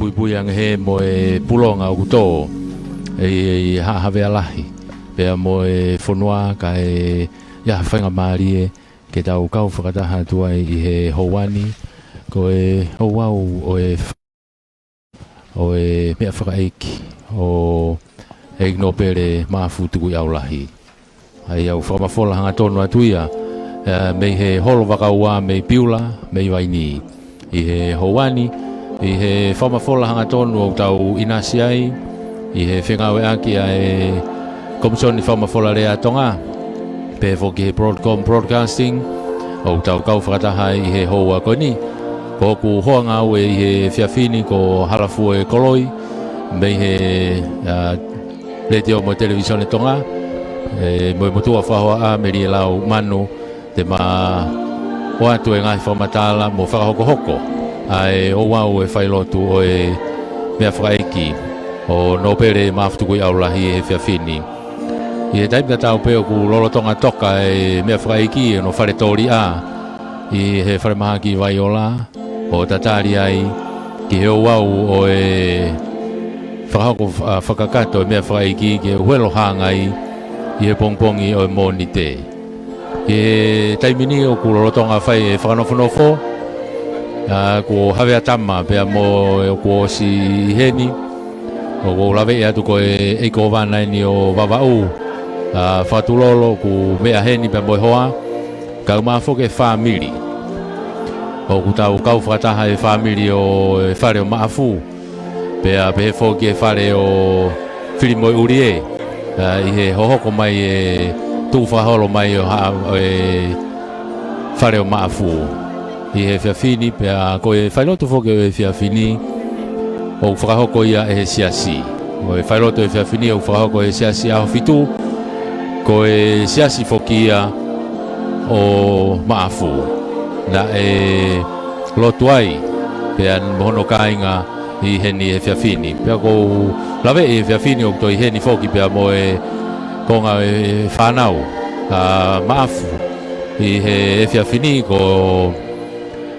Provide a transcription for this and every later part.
pui pui ang he mo e pulonga o kuto e Failotu pe mo e fonua ka e ya whainga maari e ke tau kau whakataha tua i he houani ko e Ouau o e mea whakaiki o e ignopere maafu Tukui'aulahi ai au whakamafola hanga tonu atuia mei he holo Vaka ua mei Beulah mei Vaini i he houani i he whakamafola hanga tonu o tau inasi ai i he whengawe aki a e komisoni whakamafola rea Tonga pe foki he broadcasting o tau kau whakataha i he houa koni ko ku hoanga au e i he whiawhini ko halafu e koloi mei he letio mo televisione Tonga mo motua whahoa a meri e lau manu te ma o atu e ngai whamatala mo whakahoko hoko ai Ouau e Failotu o e mea whakaiki o nopere maafu Tukui'aulahi e he whiawhini i he taimita tau peo ku lolotonga toka e mea whakaiki e no whare tori a i he whare maha ki Vaiola o tatari ai ki he Ouau o e whakahoko whakakato e mea whakaiki ki he huelo hangai i he pongpongi o e moni te i he taimini o ku lolotonga whai e whakanofo ko hawea tama pea mo e ku osi heni o ko lawe e atu ko e eiko vana ni o vavau whatulolo ku mea heni pea mo e hoa ka umafoke whamiri o ku tau kau whakataha e whamiri o e whare o maafu pea pe he foki e whare o whirimoi urie i he hohoko mai e tūwhaholo mai o e whare o maafu i he whiawhini pea ko e Failotu foki o e whiawhini o whakahoko ia e he siasi o e Failotu e whiawhini o whakahoko e siasi aho fitu ko e siasi foki ia o maafu na e lotu ai pea mohono kainga i heni e whiawhini pea ko lawe e whiawhini o to i heni foki pea mo e konga e whanau maafu i he whiawhini ko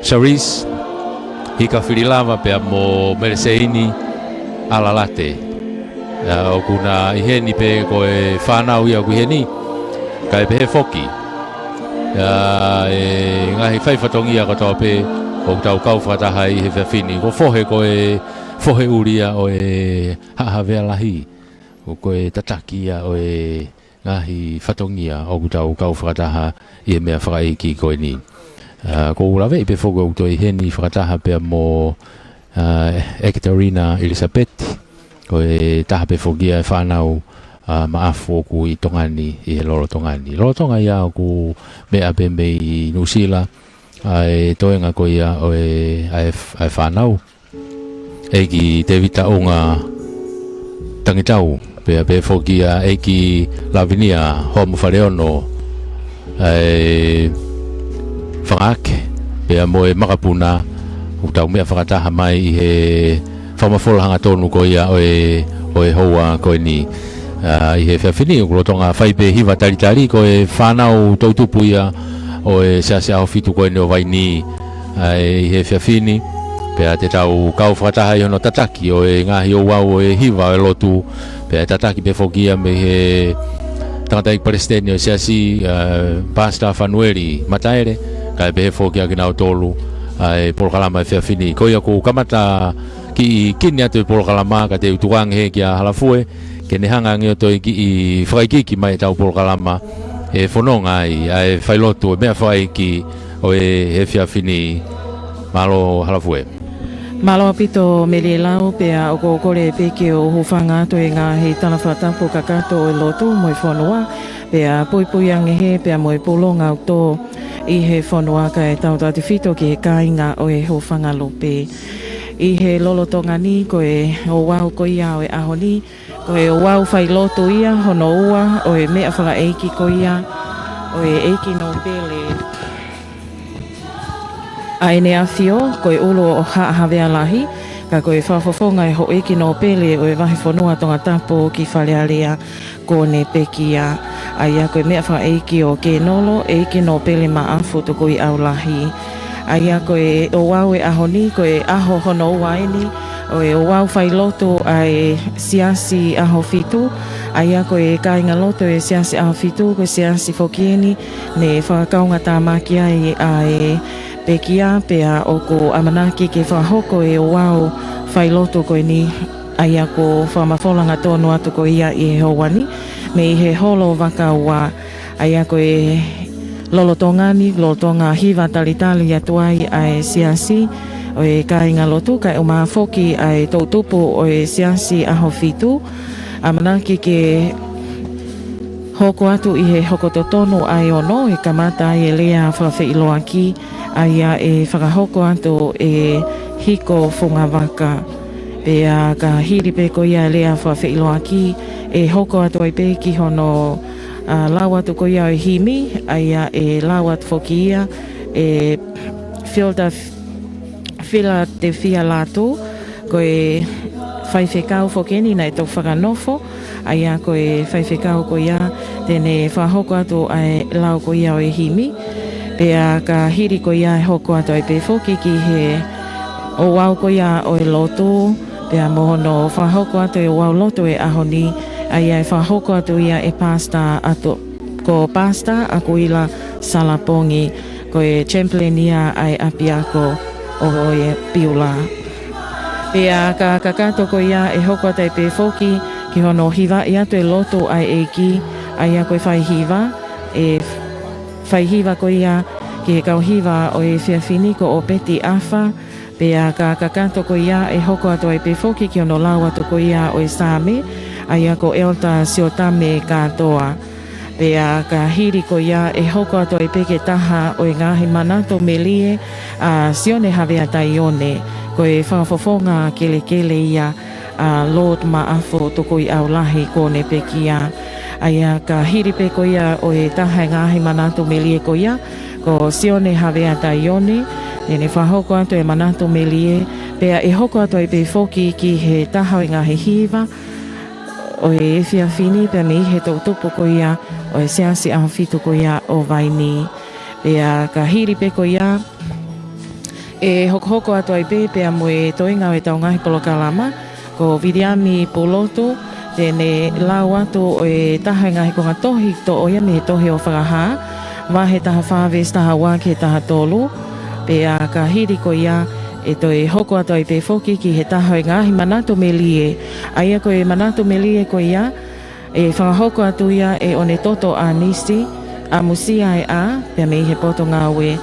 Charis hika whirilava pea mo mereseini alalate o kuna i heni pe ko e whanau ia ku heni ka e pehe foki e ngahi whaifatongia ko tau pe o tau kau whakataha i he whiawhini ko fohe ko e fohe uria o e Failotu ko e tatakia o e ngahi whatongia o tau kau whakataha i he mea whakaiki ko e ni ko lawe i pe fogo to i heni whakataha pea mo Ekaterina Elizabeth ko e taha pe fogia e whanau maafu ku i tongani i he lolo tongani lolo tonga ia ku mea pe me i Nusila ai toenga ko ia o e whanau e ki te vita unga tangitau pea pe fogia e ki lavinia homo whareono ai whangake pea mo e makapuna o tau mea whakataha mai i he whamafola hanga tonu ko ia o e houa ko e ni i he whiawhini o kulotonga whaipe hiwa taritari ko e whanau tautupu ia o e sease aho fitu ko e neo Vaini i he whiawhini pea te tau kau whakataha i hono tataki o e ngahi Ouau o e hiwa o e lotu pea tataki pe fokia me he tangata i Palestine o seasi Pastor Fanueli Mataere ka e pehe fokia ki nao tolu e polokalama e whiawhini ko ia ku kamata ki kini atu e polokalama ka te utuang he ki a halafue ke ne hanga ngeo toi ki i whakaikiki mai tau polokalama e whanonga ai e Failotu e mea whakaiki o e he whiawhini malo halafue Malo apito mele lau pea o kore peke o hufanga to e ngā he tanawhatapo kakato o lotu mo i whanua pea pui ange he pea mo i polonga o tō i he whanua ka e tau tati whito ki he kāinga o e hufanga lope i he lolotonga ni ko e Ouau ko ia o e aho ni ko e Ouau Failotu ia hono ua o e mea whaka eiki ko ia o e eiki no pele a ene a fio ko e ulo o Failotu ka ko e whafofonga e ho eki no pele o e wahi whanua Tongatapu ki whalealea ko ne pekia a ia ko e mea wha eiki o ke nolo eiki no pele maafu Tukui'aulahi a ia ko e Ouau e aho ni ko e aho hono ua eni o e Ouau Failotu ai siasi aho fitu, aia ko e kāinga loto e siasi aho fitu, ko siasi fokieni, ne whakaunga tāmaki ai pekia, pea o ko amanaki ke whahoko e Ouau Failotu ko ni aia ko whamafolanga tonu atu ko ia i he howani, me i he holo Vaka wa aia ko e lolotongani, lolotonga hiva talitali atuai ai siasi, o e kāinga lotu, kai o maa foki ai tautupu o e siasi aho fitu, amanaki ke hoko atu i he hoko totonu ai ono, e kamata ai e lea whawhailoaki, ai e whakahoko atu e hiko funga Vaka. Pea ka hiri pe ko ia lea whawhailoaki, e hoko atu ai pe ki hono lau atu ko ia e himi, ai e lau atu foki ia, e Fila te fia Latu, ko e whaiwhekau fokeni nei tau whakanofo, aia ko e whaiwhekau ko ia, tene whahoko atu ai lau ko ia o e himi, pea ka hiri ko ia e hoko atu ai pe foki ki he Ouau ko ia o e lotu, pea mohono whahoko atu e Ouau lotu e ahoni, aia e whahoko atu ia e pasta atu, ko pasta ako ila salapongi, ko e champlain ia ai apiako, o e Beulah. Pea ka kakato ko ia e hoko atai pe foki ki hono hiva i atu e loto ai e ki ai a koe whai hiva ko ia ki he kau hiva o e whiawhini ko o peti awha. Pea ka kakato ko ia e hoko atu ai pe foki ki hono lau atu ko ia o e same ai a ko elta siotame katoa. Pea ka hiri ko ia e hoko atu ai peke taha o e ngahi manato melie a sione havea tai one ko e whaafofonga kele ia a Lord Maafo Tukui'aulahi kone pekia. Aia ka hiri pe ko ia o e taha e ngahi manato melie ko ia ko sione havea tai one nene whahoko atu e manato melie. Pea e hoko atu ai pe foki ki he taha o e ngahi hiva o e whiawhini pea me he tautupu ko ia o e siasi aho fitu ko ia o Vaini. Pea ka hiri pe ko ia e hoko atu ai pea mo e toinga o e taungahi polokalama ko Viriami Polotu tene lau atu o e taha ngahi konga tohi to o ia me he tohi o whakaha wahe taha whaves taha wake taha tolu. Pea ka hiri ko ia e toi hoko atu ai pe foki ki he taha e ngahi manato melie. Aia ko e manato melie ko ia e whakahoko atu ia e one toto a nisi a musia e a pia me he poto ngawe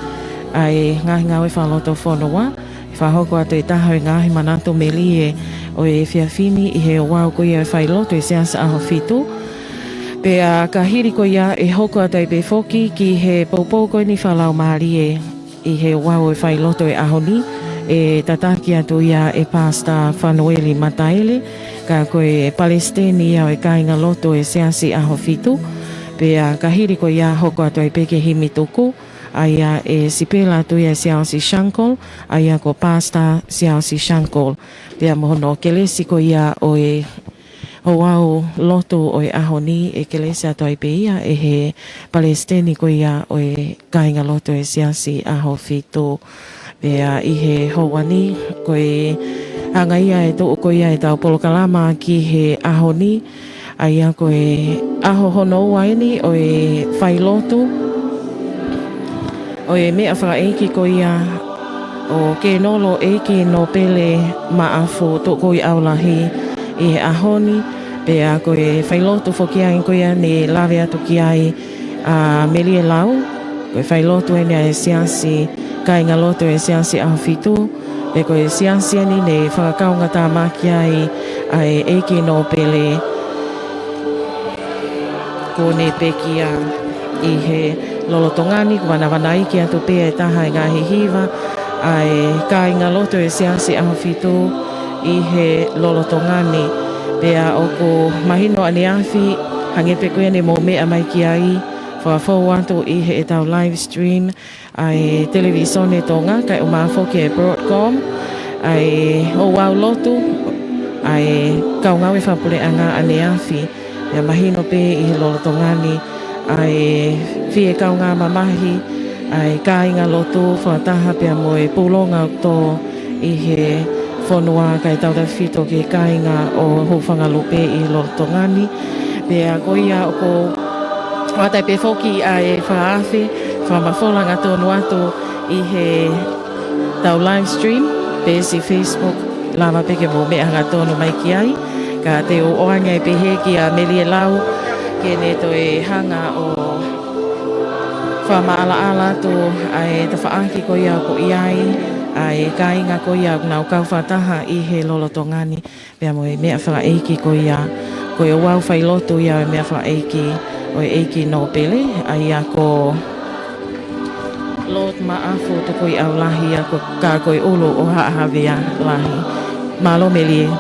ai ngahi ngawe whaloto whonoa e whahoko atu e taha e ngahi manato melie o e whiawhini i he Ouau ko ia e Failotu e siasa aho fitu. Pea ka hiri ko ia e hoko atu ai pe foki ki he poupou ko ni whalau marie i he Ouau e Failotu e ahoni e tataki atu ia e pasta whanueli mataele ka koe Palestini ia o e kāinga loto e siasi aho fitu. Pea ka hiri ko ia hoko atu ai peke himi tuku aia e sipela atu ia siasi shankol aia ko pasta siasi shankol. Pea mohono kelesi ko ia o e Ouau loto o e ahoni e kelesi atu ai pe ia e he Palestini ko ia o e kāinga loto e siasi aho fitu. Pea i he howani ko e hanga ia e tō ko ia e tau polokalama ki he ahoni aia ko e aho hono waini o e Failotu o e mea whakaeki ko ia o ke nolo eki no pele Maafo Tukui'aulahi i he ahoni. Pea ko e Failotu fokiai ko ia ne lawe atu ki ai a melie lau ko e Failotu e nea e siasi kāinga loto e siasi aho fitu. E ko e siansia ni ne whakakaunga tāmaki ai eki no pele ko ne pekia i he lolotongani ko wanawanai ki atu pea e taha e ngahi hiva ai kāinga loto e siasi aho fitu i he lolotongani. Pea o ko mahino ane awhi hangepe koe ne mo mea mai ki ai whawhau atu i he e tau live stream ai televisione Tonga kai o mafoke e Broadcom ai Ouau lotu ai kaungawe whapure anga ane awhi e mahino pe i he lolotongani ai fie kaunga mamahi ai kāinga lotu whataha pia mo e pulonga to i he whanua kai tau whito ke kainga o hofanga lupe I lorotongani. Pea koia o ko watai pe foki a e whaafi, whamawholanga tonu atu I he tau live stream, pe si Facebook, lama peke mo mea hanga tonu mai ki ai. Ka te o oanga e pehe ki a Melie Lau, ke ne to e hanga o whamaala ala tu ai te whaaki ko ia ko iai, ai kainga ko ia nau kau whataha I he lolotongani, pea mo e mea whaeiki ko ia, ko e Ouau Failotu ia e mea whaeiki, o e eiki no pele, ai a ko Lord Maafu Tukui'aulahi a ko ka ko e ulu o haahawea lahi. Malo Melie.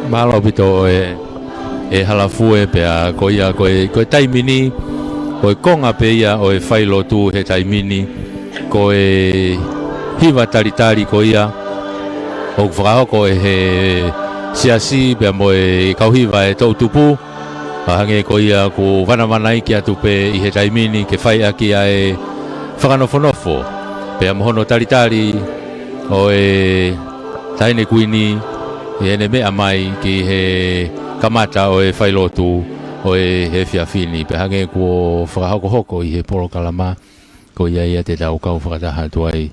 Malo pito e halafue pea ko ia ko e taimini ko e konga pe ia o e Failotu he taimini ko e hiva taritari ko ia o whakahoko e he siasi pea mo e kauhiva e tautupu hange ko ia ko wanamanai ki atu pe I he taimini ke whai aki a e whakanofonofo pea mohono taritari o e taine kuini e ene mea mai ki he kamata o e Failotu o e he whiawhini pe hange ko whakahoko hoko I he poro kalama ko ia te tau kau whakataha tuai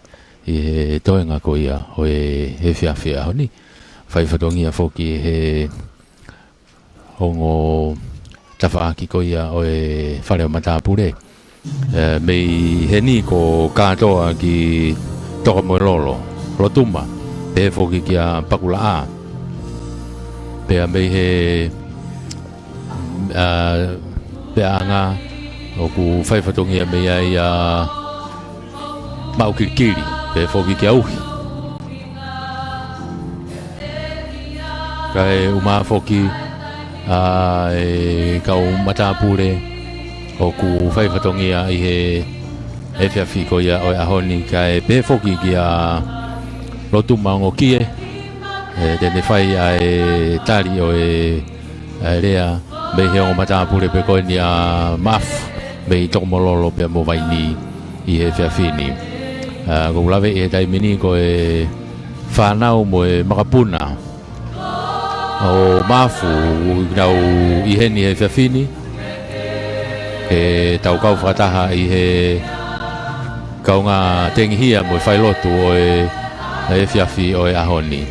I he toenga ko ia o e he whiawhia honi whaiwhatongia whoki he hongo tawhaaki ko ia o e whare o matapure mei he ni ko katoa ki toka moe lolo rotuma pe he whoki ki a pakula a pea mei he pea anga o ku whaiwhatongia mei ai mau kirikiri pe whoki ki auhi kai uma whoki e kau matapure o ku whaiwhatongia I he e whiawhi ko ia o e ahoni kai pe whoki ki a rotuma ngo kie tene whai a e tari o e rea mei he o matapure pe koe ni a mafu mei tokomololo pe mo Vaini I he whiawhini ko lawe e taimini ko e whanau mo e makapuna o mafu nau I he ni he whiawhini e tau kau whakataha I he kaunga tengihia mo e Failotu o e whiawhi o e ahoni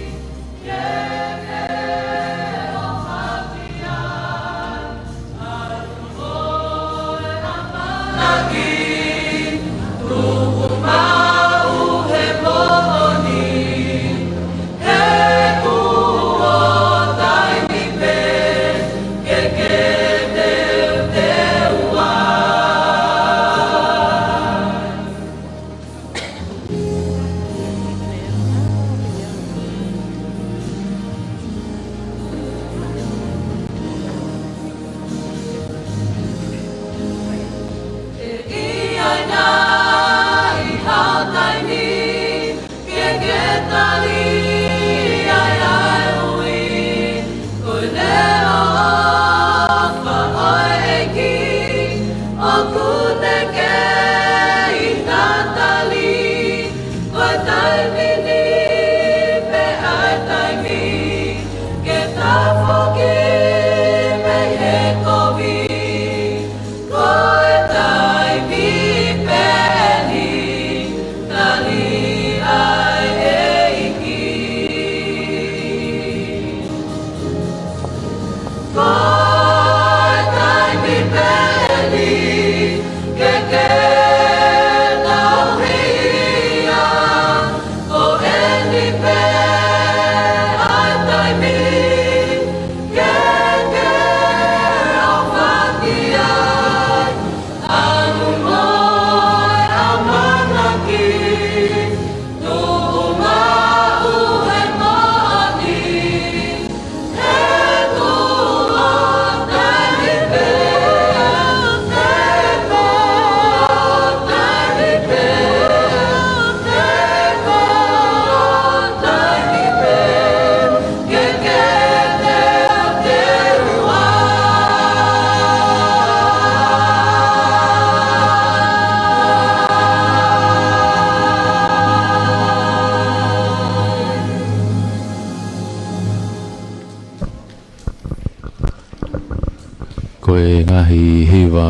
koe ngahi hiwa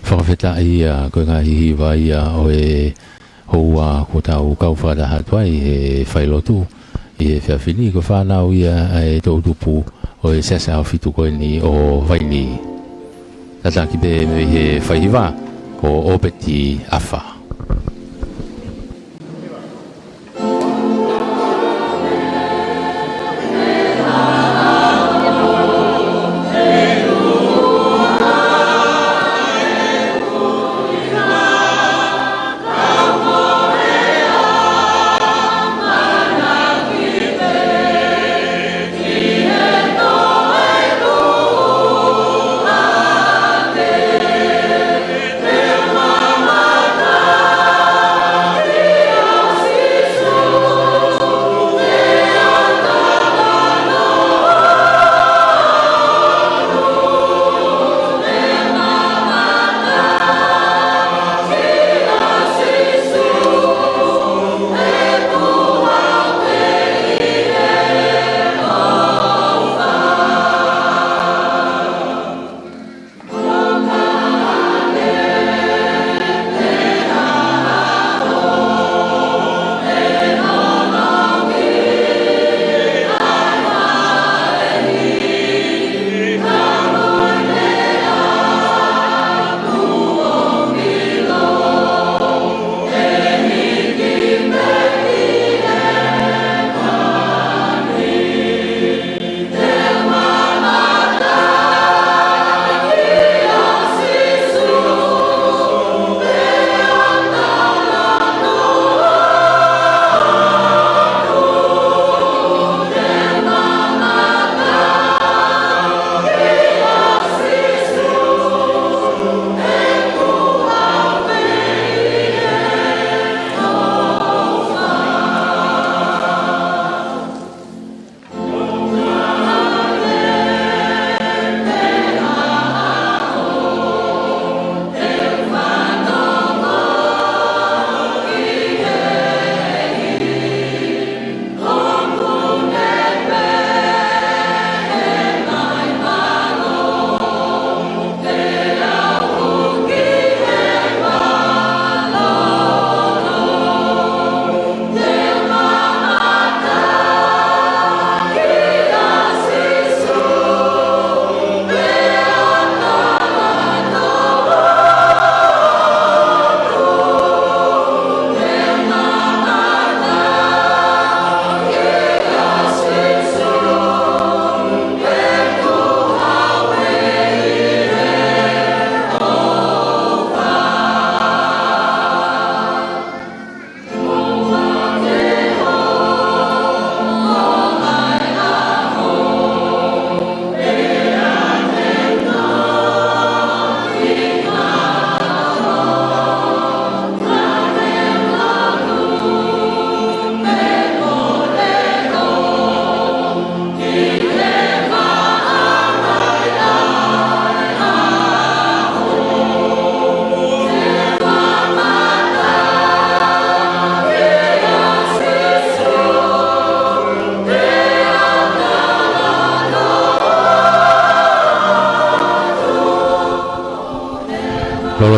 whakawheta ia, koe ngahi hiwa ia o e houa ko tau kauwhara hatuai e Failotu i e whiawhini ko whanau ia e tau tupu o e sesa o fitu koe ni o Vaini. Tata ki be me he whaihiwa ko opeti awha.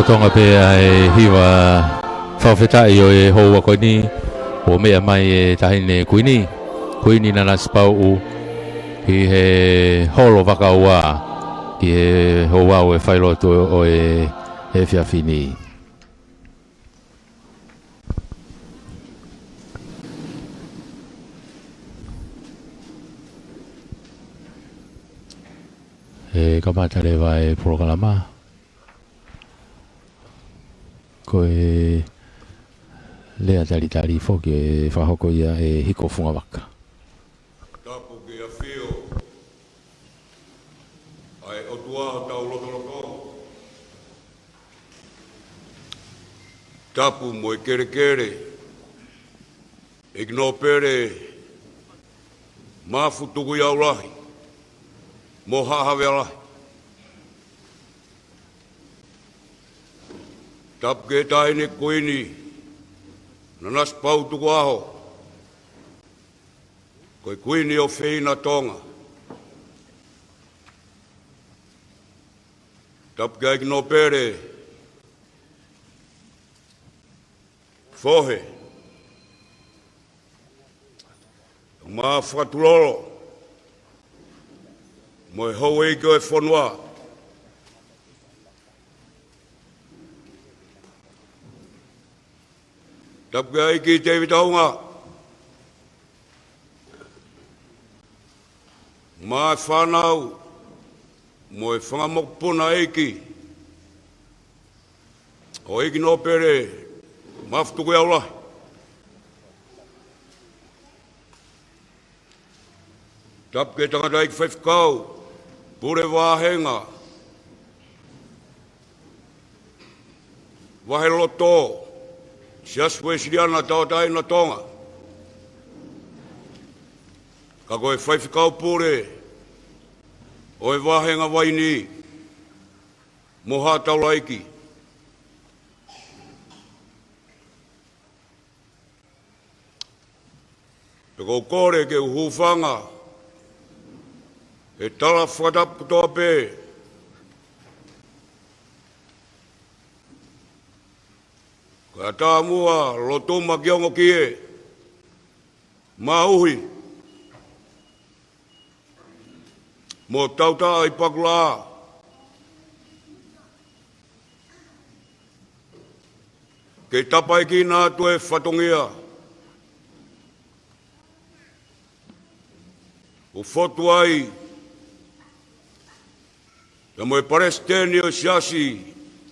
Tonga pe e hiwa whawhetai o e houa koe ni o mea mai e tahine kuini Nanasipau'u i he holo Vaka Ouau i he Ouau e Failotu o e whiawhini. E kamata lewa e programa koe lea tari foki e whahoko ia e hiko funga waka. Tapu ki a whio, ai o tuaho tau lotoloko. Tapu mo e kere, igno pere, mafu Tukui'aulahi, mo hahawealahi. Tapu ke tahine kuini, Nanasipau'u Tuku'aho, koe kuini o whina Tonga. Tapu kia iki no pere. Fohe. Ma whakatulolo. Mo e hou eiki o e whanua. Tapu kia iki te witaunga. Ma e whanau. Mo e whangamokpuna eiki. O eiki no pere. Ma Tukui'aulahi. Tapu ke tangata eiki whaifkau. Pure wāhenga. Wahe loto. Siaswe siriana tautai na Tonga. Ka koe whaifkau pure. O e wāhenga Vaini. Moha taulaiki. Pe kou kore ke uhufanga. E tala whatapu toa pē. Ka tā mua lotuma kiongo kie. Mā uhi. Mo tauta i pakula. Ke tapai ki nā tue whatongia. O fotu ai. Te moe paresteni o siasi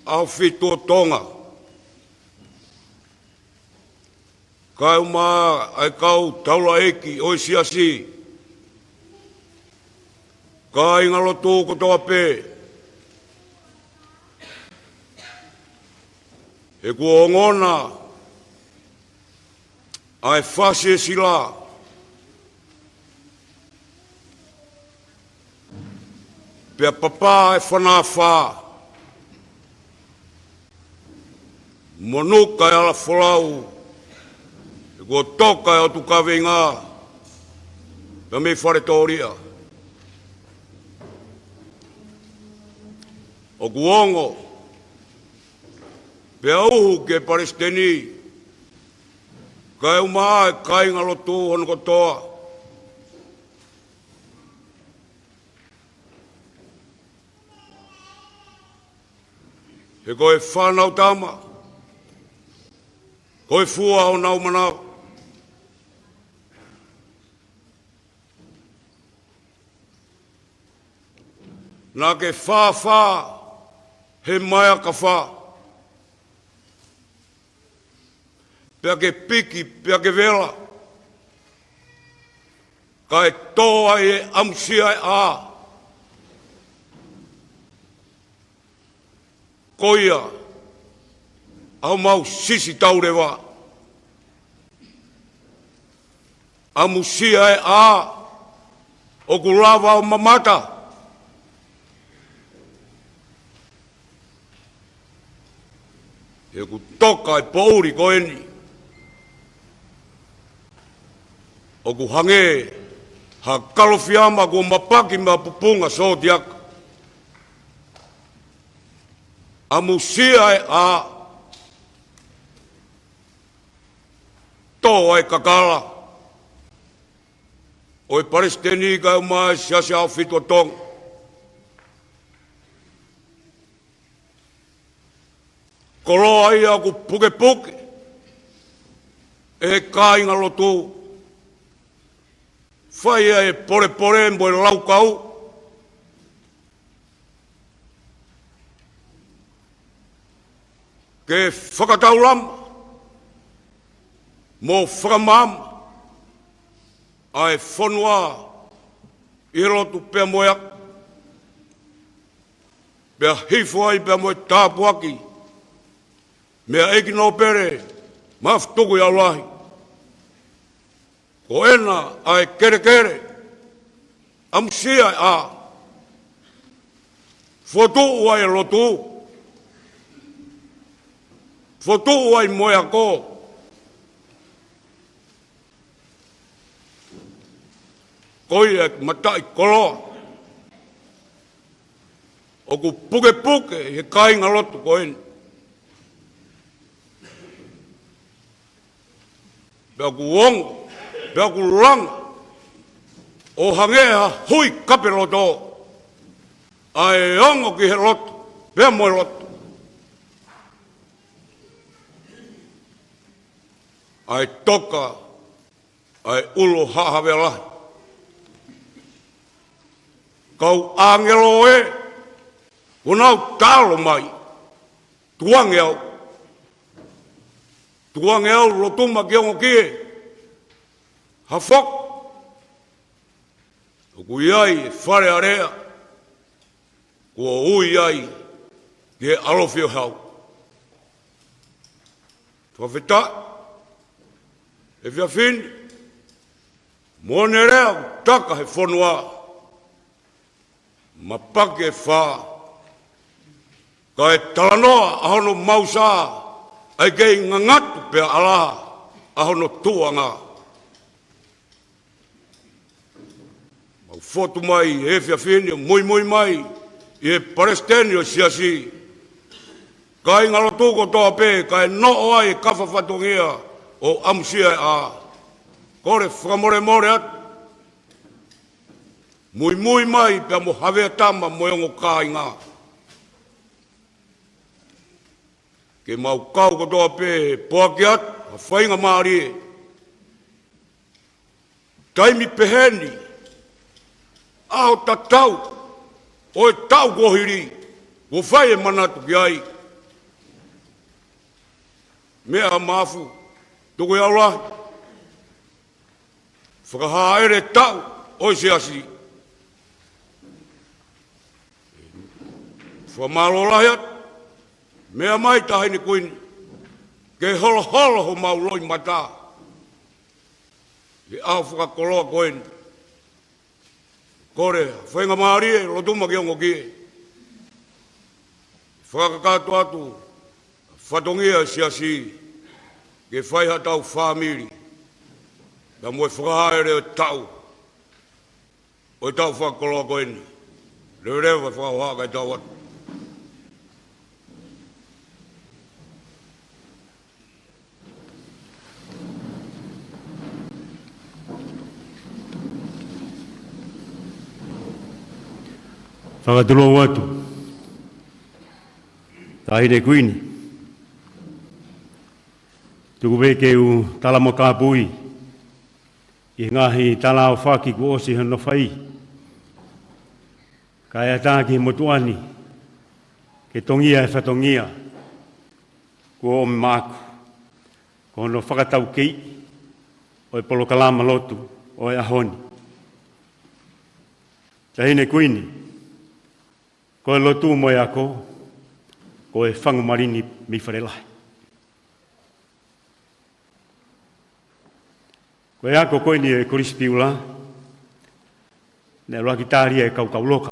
au fitu o Tonga. Kau maa ai kau taula eki o siasi. Ka ingalo tū kotoa pē. E kua ngona. Ai whasi e sila. Pea papa e whanawha. Monuka e ala wholau. E kua toka e o tukawe ngā. Pea me whare tōria. O kuongo. Pea uhu ke paresteni. Kai umaa e kai ngalotu honu kotoa. He koe whanau tama. Koe fua o nau manau. Nā ke whā, he maia ka whā. Pea ke piki, pea ke vela. Ka e toa e amsia e a. Koia, au mau sisi taurewa. Amusia e a, o kulawa o mamata. E ku toka e pouri koeni. O ku hange, ha kalofiama ku mapaki ma pupunga sotiaka. Amusia e a toa e kakala. O e paresteni ka e mai siasi au fitu o Tonga. Koloa ia ku puke puke. E kāinga lotu. Whaia e pore pore mbo e laukau. Ke whakataulam, mō whakamam, ai whanua i rotu pia moeak, pia hifua i pia moe tāpuaki, mea eki no pere, maf Tukui'aulahi. Ko ena ai kere kere, amsia a, fotu ai rotu, fotu ai moea ko. Koi e matai koloa. o ku puke puke he kai ngalotu ko en. Bea ku wong, bea ku rang, o hangea hui kaperoto, ai ongo ki he lotu, bea moe lotu. Ai toka, ai ulo hahavelahi. Kau angelo e, unau talo mai, tuang eau. Tuang eau lotuma ki ongo kie, hafok. Ku iai whare area, kua ui ai, ki alofio hau. Whawhita, e whia whini, mone rea taka he whanua, ma pake e wha, ka e talanoa ahono mausa, ai kei ngangatu pia alaha, ahono tuanga. Mau fotu mai, e whia whini, moimoi mai, i e paresteni o siasi, ka e ngalotuko toa pe, ka e noo ai kafa whatungia, o amusia a kore whakamore more atu. Mui mai pia mo havea tama mo yongo kā inga. Ke mau kau kotoa pe poaki atu, a whainga maari e. Taimi peheni, aho tatau, o e tau kohiri, o whai e manatu ki ai. Mea mafu, Tukui'aulahi. Whakahaere tau, oi se asi. Whamalolahi atu, mea mai tahi ni kuini, ke holo ho mau loi mata. Ke au whakakoloa koeni. Kore, whainga maari e, lotuma ki ongo kie. Whakakato atu, whatongia si asi. Ke whaiha tau whamiri, na moe whakahaere o tau, o tau whakakoloa koeni, rewa whakahaka i tau atu. Whakatulou atu, tahine kuini, tuku weke u talamo kāpui, i ngahi tala o whaki ku osi hano whai. Ka ea tāki motuani, ke tongia e whatongia, ku o me māku, ko hono whakatau kei, o e polo kalama lotu, o e ahoni. Tahine kuini, ko e lotu mo e ako, ko e whangu marini mi wharelahi. Ko e ako koe ni e korisi Beulah, ne roa ki tāria e kau loka.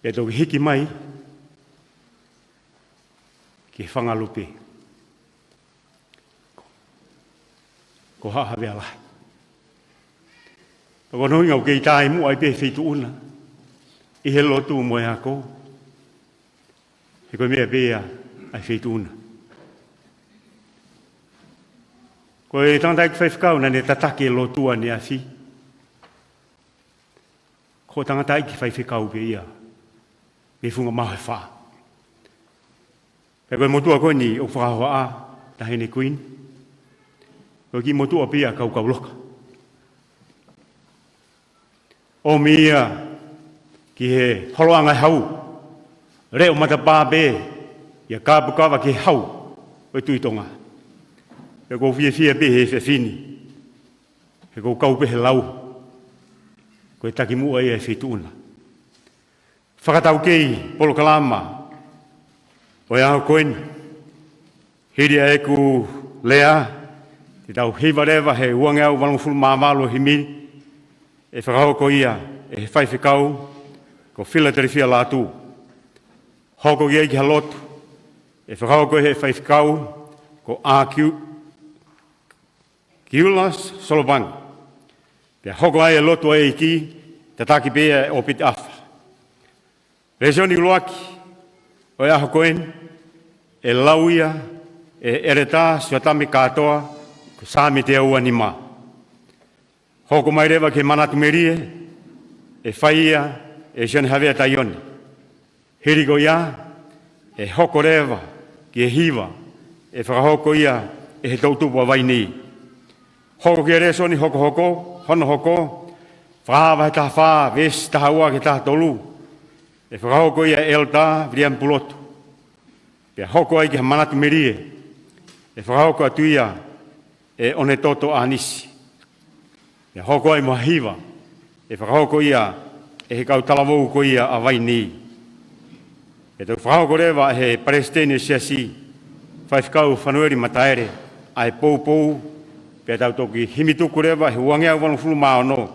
E toki hiki mai, ki whangalupe. Ko haha vea lahi. Ko nui ngau kei tāi mua i pe wheitu una, i he lotu mo e ako, he koe mea pēa ai wheitu una. Ko e tantai ki whaifkau na ne tatake e lotua ne afi. Ko tangatai ki whaifkau pe ia. Me funga maho e wha. E koe motua koe ni o whakahoa a tahi ne queen. Ko ki motua pe ia kau loka. O mia ki he holoanga hau. Reo matapā pe. Ia kāpukawa ki hau. O tui Tonga. E kou fia pe he whiwhini. E kou kau pe he lau. Ko e taki mua e whituna. Whakatau kei, polo kalama. O e aho koeni. Hiria e ku lea. Te tau hiwarewa he uangeau walongfulu māwalo himiri. E whakao ko ia. E he whaiwhikau. Ko whilaterifia Latu. Hoko ia ki halotu. E whakao ko he whaiwhikau. Ko ākiu. Kiulas Solomon, Pia hoko ai lotu ai ki, te taki pia o piti afa. Resoni luaki, o ia hokoen, e lauia, e ereta, suatami katoa, sami te au anima. Hoko mai rewa ke manatu merie, e whaia, e sione havea taioni. Hirigo ia, e hoko rewa, ki e hiwa, e whakahoko ia, e he tautupu a Vaini. Hoko ki e resoni, hoko hoko, hono hoko, whahawa he taha wha, ves taha ua ke taha tolu. E whakahoko ia elta, vriam pulotu. Pea hoko ai ki ha manatu merie, e whakahoko atu ia, e one toto anisi. Pea hoko ai moha hiwa, e whakahoko ia, e he kau talavou ko ia a Vaini. E tau whakahoko rewa he parestene siasi, whaifkau whanueri mataere, ai pou, pea tau toki himituku rewa he uangea wanu fulu mao no,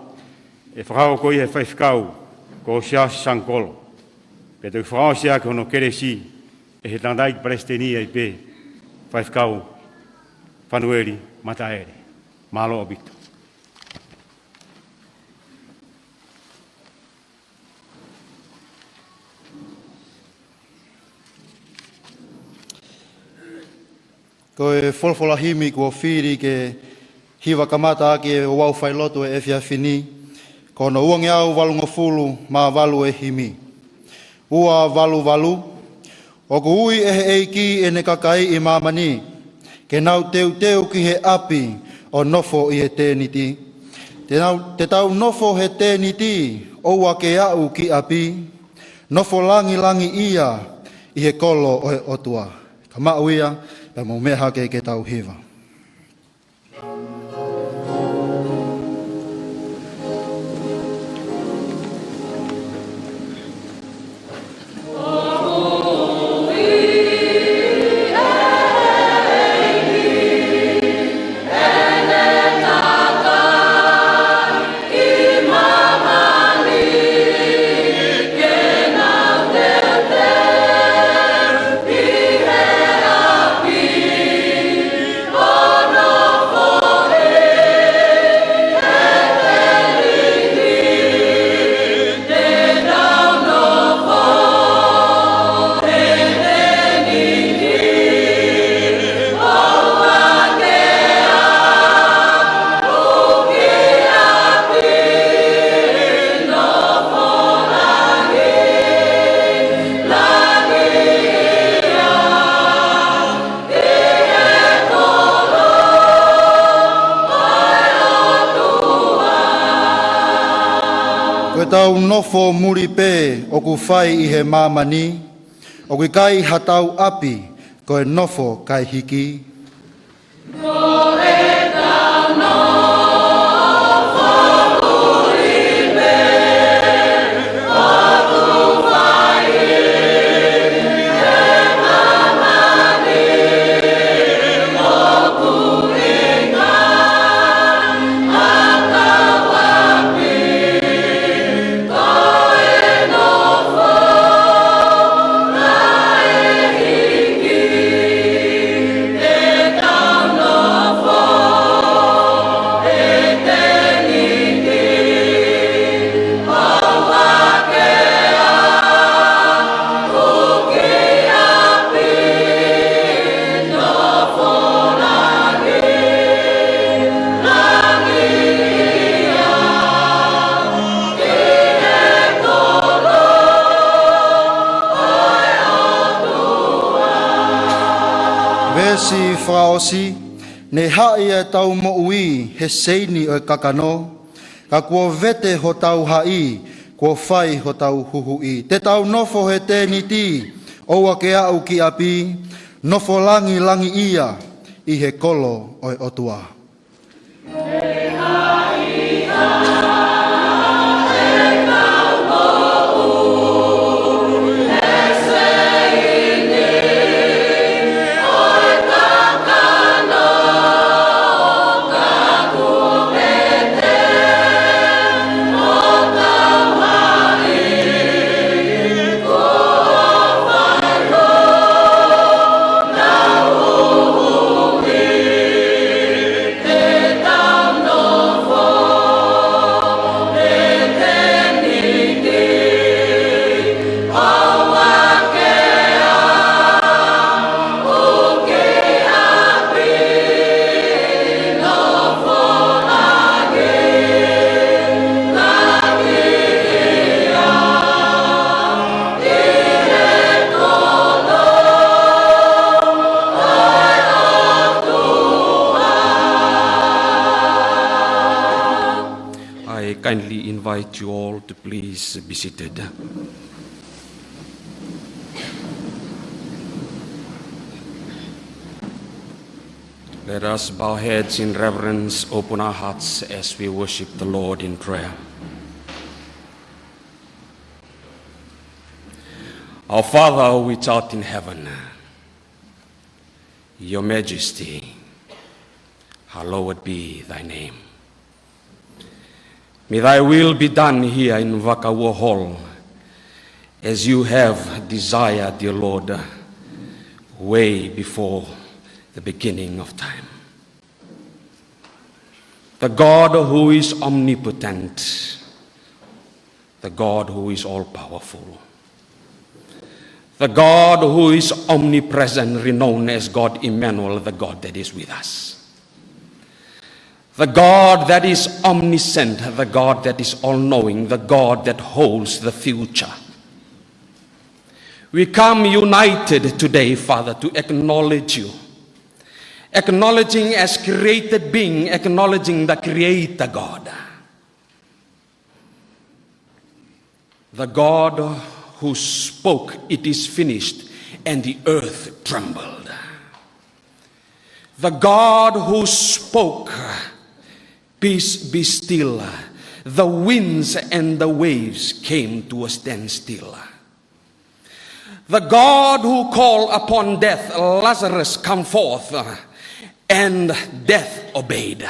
e whakahoko ia he whaifkau ko siasi sankolo. Pea tau whakahoko sia ke hono keresi, e he tandai parestene ai pe, whaifkau whanueri mataere. Malo obito. Ko e folfolahimi kua whiri ke hiwa kamata aki e Ouau Failotu e whiawhini, ko no uangi au walunga fulu ma walu e himi. Ua walu, o ku ui e he eiki e ne kakai I mamani, ke nau teu ki he api o nofo I he tēniti. Te tau nofo he tēniti, oua ke au ki api, nofo langi ia I he kolo o he otua. Ka mau ia, pa mo meha ke tau hiwa. Tau nofo muri pe o ku whai I he mamani, o ku kai hatau api ko e nofo kai hiki. Vesi fraosi, ne hai e tau mo ui he seini o kakano, ka kua vete ho tau hai, kua whai ho tau huhui. Te tau nofo he tēniti, oua ke au ki api, nofo langi ia, I he kolo o otua. kindly invite you all to please be seated. Let us bow heads in reverence, open our hearts as we worship the Lord in prayer. Our Father which art in heaven, Your Majesty, hallowed be thy name. May thy will be done here in Vaka Hall as you have desired, dear Lord, way before the beginning of time. The God who is omnipotent, the God who is all-powerful, the God who is omnipresent, renowned as God Emmanuel, the God that is with us. The God that is omniscient, the God that is all-knowing, the God that holds the future. We come united today, Father, to acknowledge you. Acknowledging as created being, acknowledging the Creator God. The God who spoke, it is finished, and the earth trembled. The God who spoke, peace be still. The winds and the waves came to a standstill. The God who called upon death, Lazarus, come forth, and death obeyed.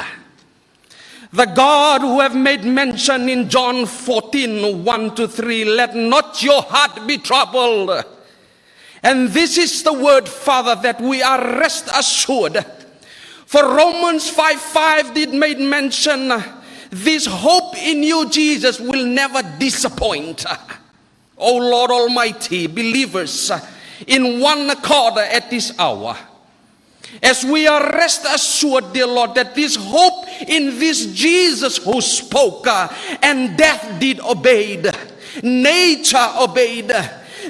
The God who have made mention in John 14, 1-3, let not your heart be troubled. And this is the word, Father, that we are rest assured. For Romans 5:5 did make mention, this hope in you, Jesus, will never disappoint. O Lord Almighty, believers in one accord at this hour, as we are rest assured, dear Lord, that this hope in this Jesus who spoke and death did obeyed, nature obeyed.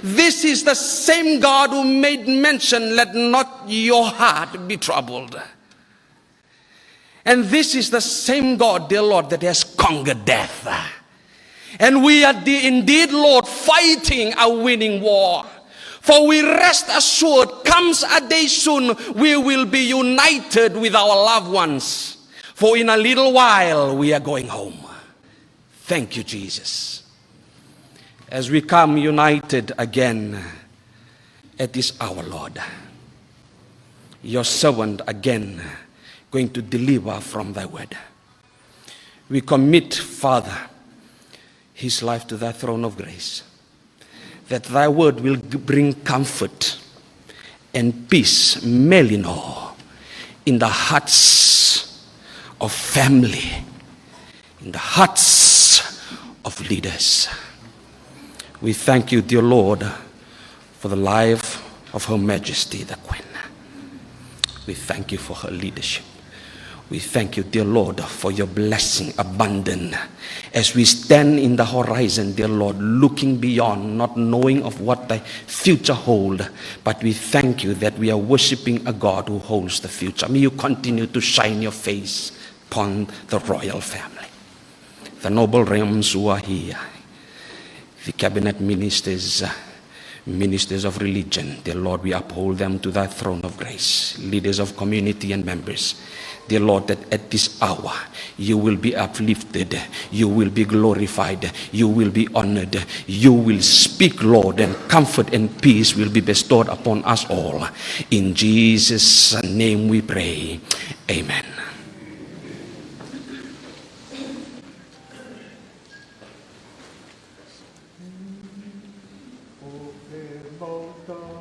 This is the same God who made mention, let not your heart be troubled. And this is the same God, dear Lord, that has conquered death. And we are indeed, Lord, fighting a winning war. For we rest assured, comes a day soon, we will be united with our loved ones. For in a little while, we are going home. Thank you, Jesus. As we come united again at this hour, Lord, your servant again going to deliver from thy word. We commit, Father, his life to thy throne of grace, that thy word will bring comfort and peace, Melino, in the hearts of family, in the hearts of leaders. We thank you, dear Lord, for the life of Her Majesty, the Queen. We thank you for her leadership. We thank you, dear Lord, for your blessing abundant as we stand in the horizon, dear Lord, looking beyond, not knowing of what the future holds. But we thank you that we are worshiping a God who holds the future. May you continue to shine your face upon the royal family, the noble realms who are here, the cabinet ministers, ministers of religion. Dear Lord, we uphold them to thy throne of grace, leaders of community and members. Dear Lord, that at this hour you will be uplifted, you will be glorified, you will be honored, you will speak, Lord, and comfort and peace will be bestowed upon us all. In Jesus' name we pray. Amen. Failotu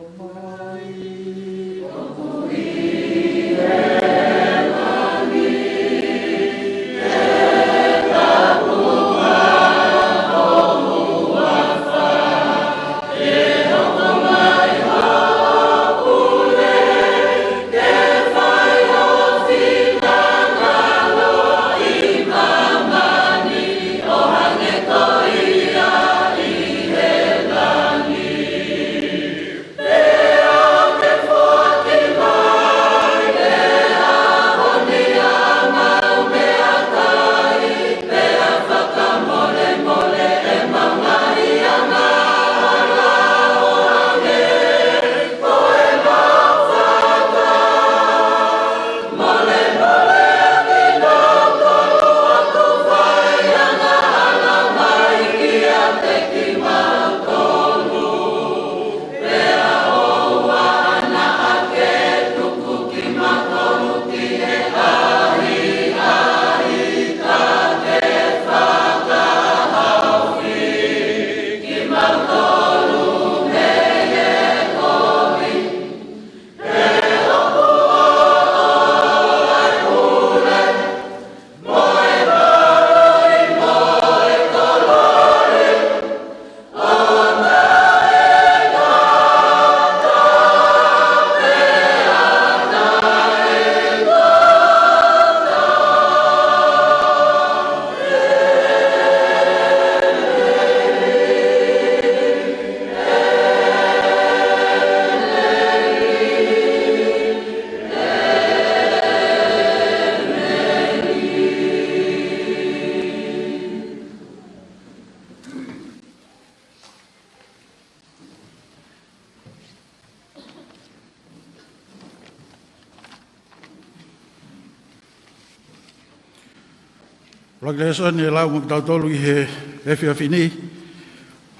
Lagleson ni lau muk tautolu I he Vaini.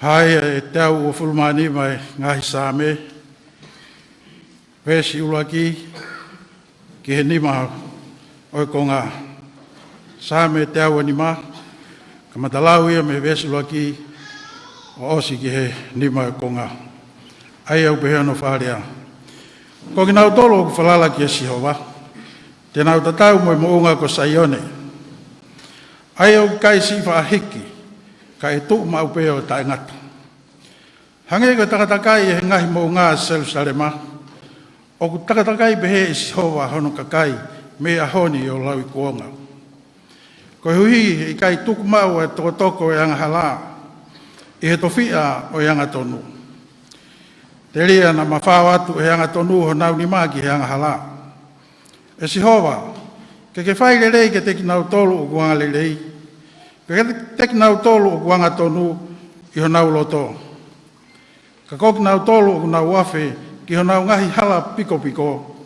Hai e tau o fulmani mai ngahi same. Vesi ulaki ki he nima oi konga same tau anima. Kamatalau ia me vesi ulaki o osi ki he nima konga. Ai au peheano wharea. Ko ki nau tolo ku whalala ki e Sihova. Te nau tatau mo mounga ko Saione. Ai au kai si whaahiki. Ka e tuk mau peo tae ngata. Hange ko takatakai e ngahi mo ngā Jerusalema. O ku takatakai behe e Sihova hono kakai me ahoni o lau I kuonga. Ko hui I kai tuk mau e tokotoko e anga hala. I he tofia o anga tonu. Te ria na mawhao atu e anga tonu ho nau ni maki he anga hala. E Sihova, ke whai lelei ke teki nau tolu o kuanga lelei. Ke teki nau tolu o kuanga tonu I ho nau loto. Ka koki nau tolu o nau wafe ki ho nau ngahi hala piko piko.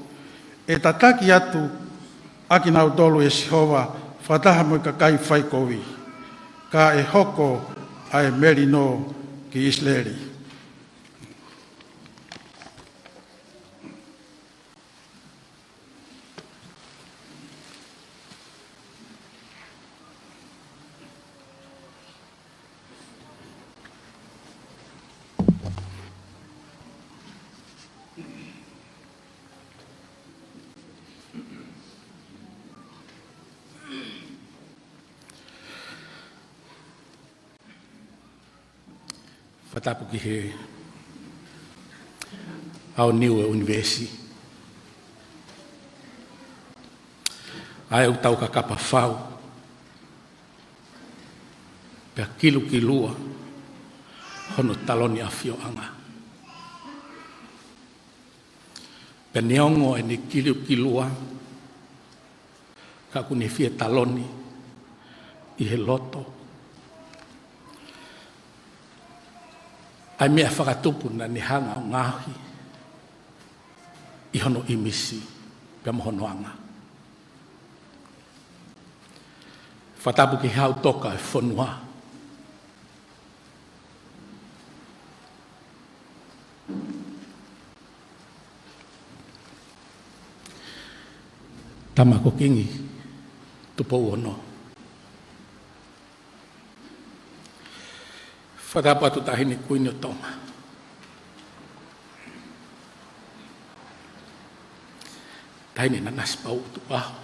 E tataki atu aki nau tolu e Sihova whataha mo ka kai whai kowi. Ka e hoko ai meri no ki Israeli. Whatapu ki he au niu e universi. Ai au tau ka kapa whau. Pea kilu ki lua hono taloni a whio anga. Pea neongo e ni kilu ki lua ka kune whia taloni I he loto. Ai mea whakatupu na ni hanga o ngahi I hono imisi pia mohono anga. Whatapu ki hau toka e whonua. Tamako kingi tupo ono. Whatapu atu tahini kuini o Tonga. Tahini Nanasipau'u Tuku'aho.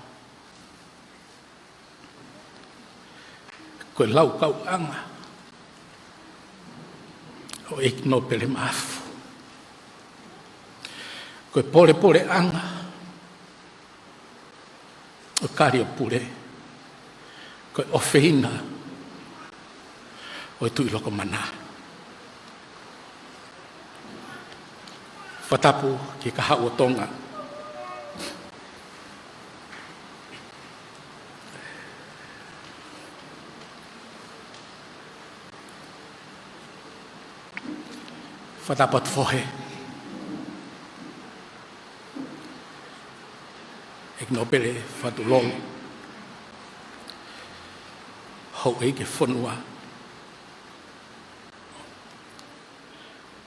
Koe lau kau anga. O ikno pele maafu. Koe pole pole anga. O kari o pule. Koe ofeina. O tui loko mana. Whatapu ki ka hau o Tonga. Whatapu at whohe. Ek no pere whatulong. Hau eike whonua.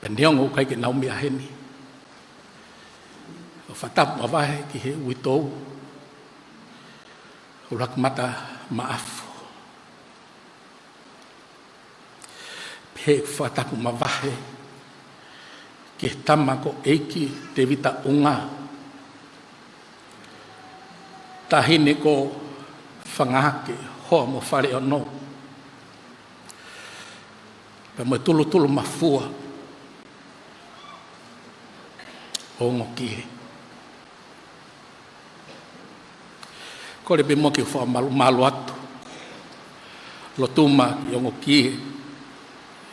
Neongo kai ke naumi aheni. O whatapu mawahe ki he uitou. O rakmata maafu. Pe whatapu mawahe ki he tamako eiki te vita unga. Tahine ko whangake hoa mo whare o no. Pe mo tulu mafua. O ngokie. Kore be mo ki wha malu atu. Lotuma ki o ngokie.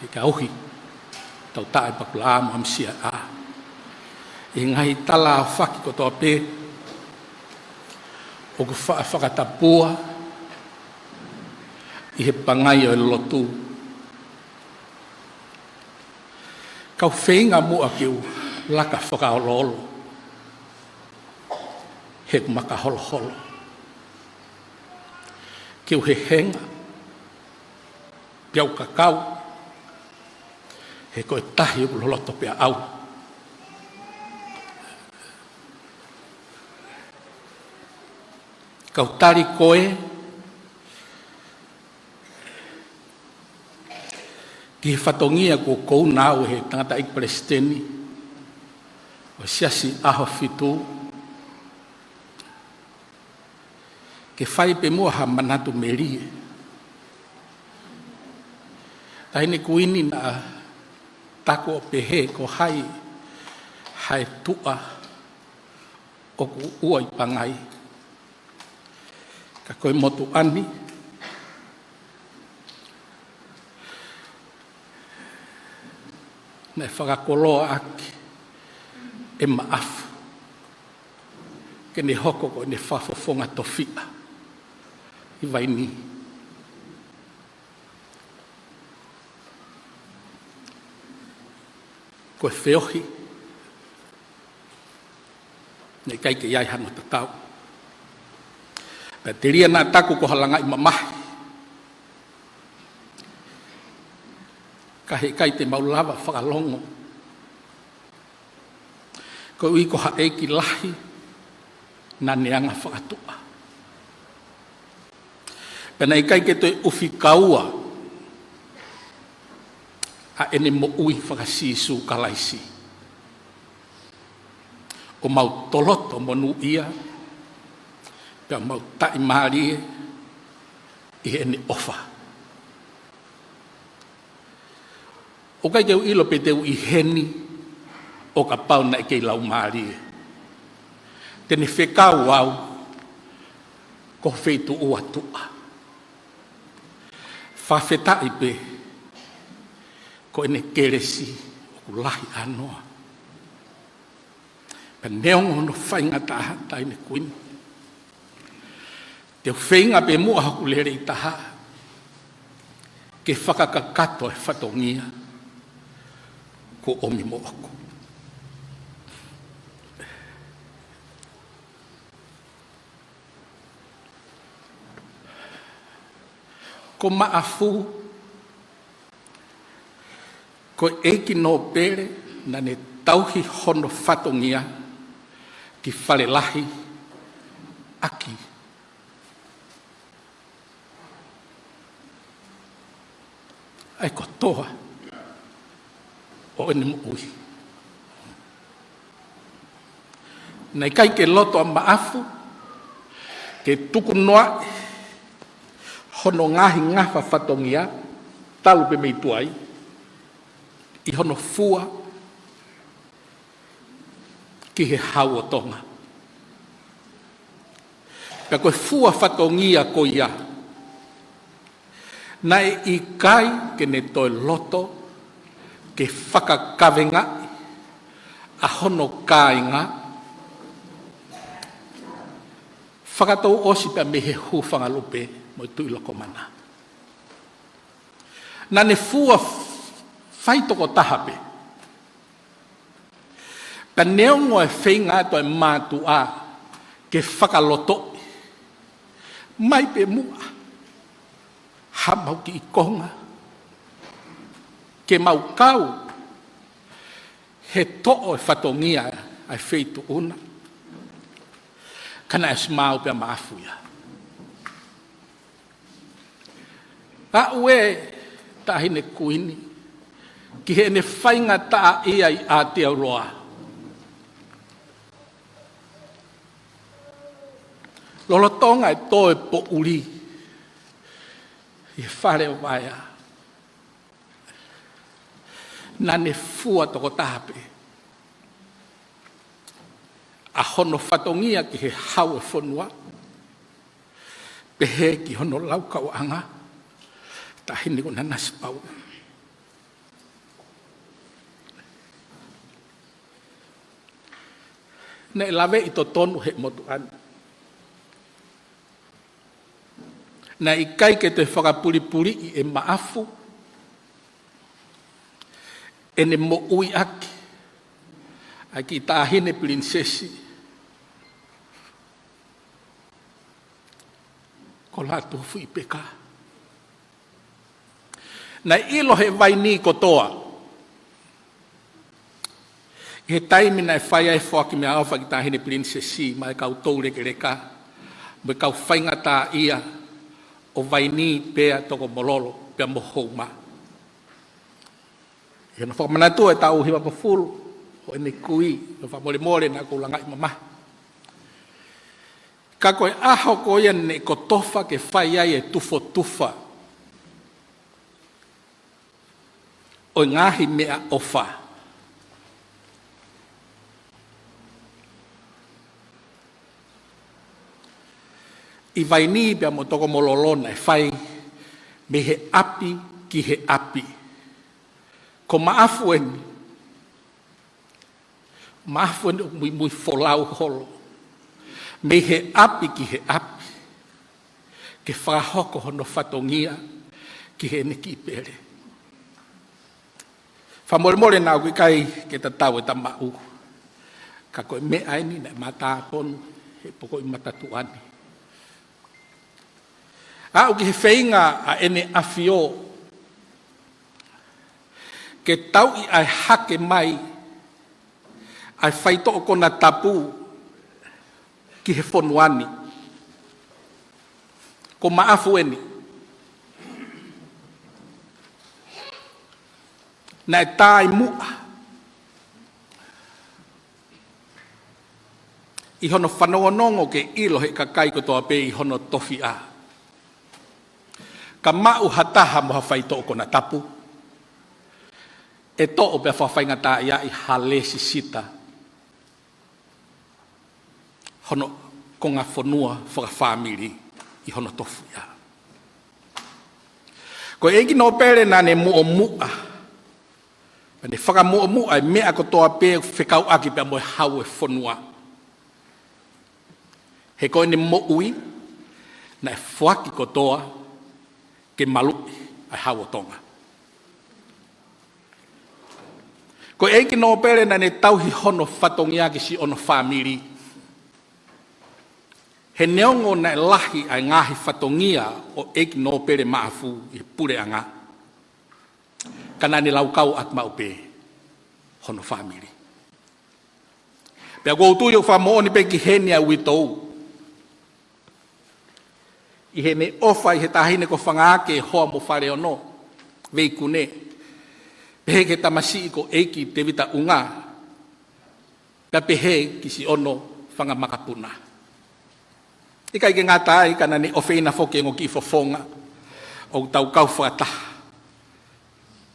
I ka uhi. Tau tae pakula amu amsia a. I ngahi tala whaki ko toa pe. O ku whakatapua. I he pangai o lotu. Kau whenga mua kiu. Laka whakaololo. He maka holo holo. ke uhehenga, piau kakau, he koe tahi o loloto pia au. Kau tari koe, ki he whatongia ko kou nāu he tangata ik Palestini, o siasi aho fitu, ke whai pe mua ha manatu merie. Taini kuini na tako o pehe ko hai tua o ku ua i pangai. Ka koe motu ani, na whakakoloa aki e maafu. Ke ne hoko ko ne whafofonga tofia i Vaini. Koe whiohi, ne kai ke iai hano tatau. Pea te ria nā taku ko halanga i mamahi. Ka he kai te maulawa whakalongo. Ko ui ko hae ki lahi nā neanga whakatua. Pena i kai ke toi uwhi kaua a ene mo ui whakasisu kalaisi. O mau toloto monu ia, pia mau tai marie i ene ofa. O kai keu ilo pe teu i heni o ka pau na kei lau marie. Tene whekau au ko wheitu ua tua. Whawhetai pe ko ene keresi o kulahi anoa. Pa neongo no whainga taha taine kuini. Te whainga pe mua haku lere i taha ke whakakakato e whatongia ko omi mo ako. Ko maafu ko eiki no pere na ne tauhi hono whatongia ki whalelahi aki. Ai ko toa o ene mo ui. Nei kai ke loto a maafu ke tuku noa hono ngahi ngafa whatongia talu pe mei tuai i hono fua ki he hau o Tonga. Pea koe fua whatongia ko ia. Nai i kai ke ne toi loto ke whakakawenga a hono kāinga. Whakatou osi pea me he hūwhanga lupe mo tui loko mana. Nā ne fua whaitoko tahape. Pea neongo e whainga to e mātu a ke whakaloto. Mai pe mua. Ha mau ki i konga. Ke mau kau. He to'o e whatongia ai wheitu una. Kana e smau pia maafuia. A ue tahine kuini. Ki he ne whainga taa ia i Aotearoa. Lolotonga e toe po uri. I whare o waia. Nā ne fua toko tahape. A hono whatongia ki he hau e whanua. Pehe ki hono laukau anga. Tahini ko Nanasipau'u. Ne lawe i to tonu he motu ana. Na i kai ke te whakapuripuri i e maafu. E ne mo ui aki. A ki tāhine prinsesi. ko Latu fui peka. Na ilo he Vaini kotoa. He taimi na whai ai whaki mea awha ki tāhine prinsesi, mai kau tau reke reka, mai kau whaingata ia o Vaini pēa toko mololo, pēa mohou ma. Ia na whakamanatua e tau hiwa pafuru, o ene kui, no whamore more na kou langai mama. Ka koe aho ko ia ne ko tofa ke whai ai e tufo tufa. O ngahi mea ofa. I Vaini pia mo toko mololona e whai me he api ki he api. Ko maafu eni. Maafu eni mui mui folau holo. Me he api ki he api. Ke whahoko hono whatongia ki he neki i pere. Whamoremore nā kui kai ke ta tau e ta mau. Ka koe mea eni na mata ponu he poko i matatuani. Au ki he whainga a ene awhio ke tau i ai hake mai ai whaito o kona tapu ki he whonuani. Ko maafu eni. Na e tai mua. I hono whanongonongo ke ilo he kakai kotoa pe i hono tofi a. Ka mau hataha moha whaito o kona tapu. E to o pia whawhaingata ia i hale sisita. Hono konga whanua whakawhamiri i hono tofu ia. Ko eki no pere na ne mua mua. Ne whaka mua mua e mea kotoa pe whekau aki pia moe hau e whanua. He koe ne mo ui na e whaki kotoa ke malu ai hau o Tonga. Ko eiki no pere na ne tauhi hono whatongia ki si ono whamiri. He neongo na e lahi ai ngahi whatongia o eiki no pere maafu i pure anga. Kana ni laukau at maupe hono whamiri. Pea koutu yo whamo ni pe ki henia witou. I he ne ofa i he tahine ko whangaake hoa mo whare ono, veikune. Pehe ke tamasi i ko eiki te vita unga, pia pehe ki si ono whangamakapuna. Ika i ke ngata ai kana ne ofeina foke ngo ki fofonga, o tau kau whataha.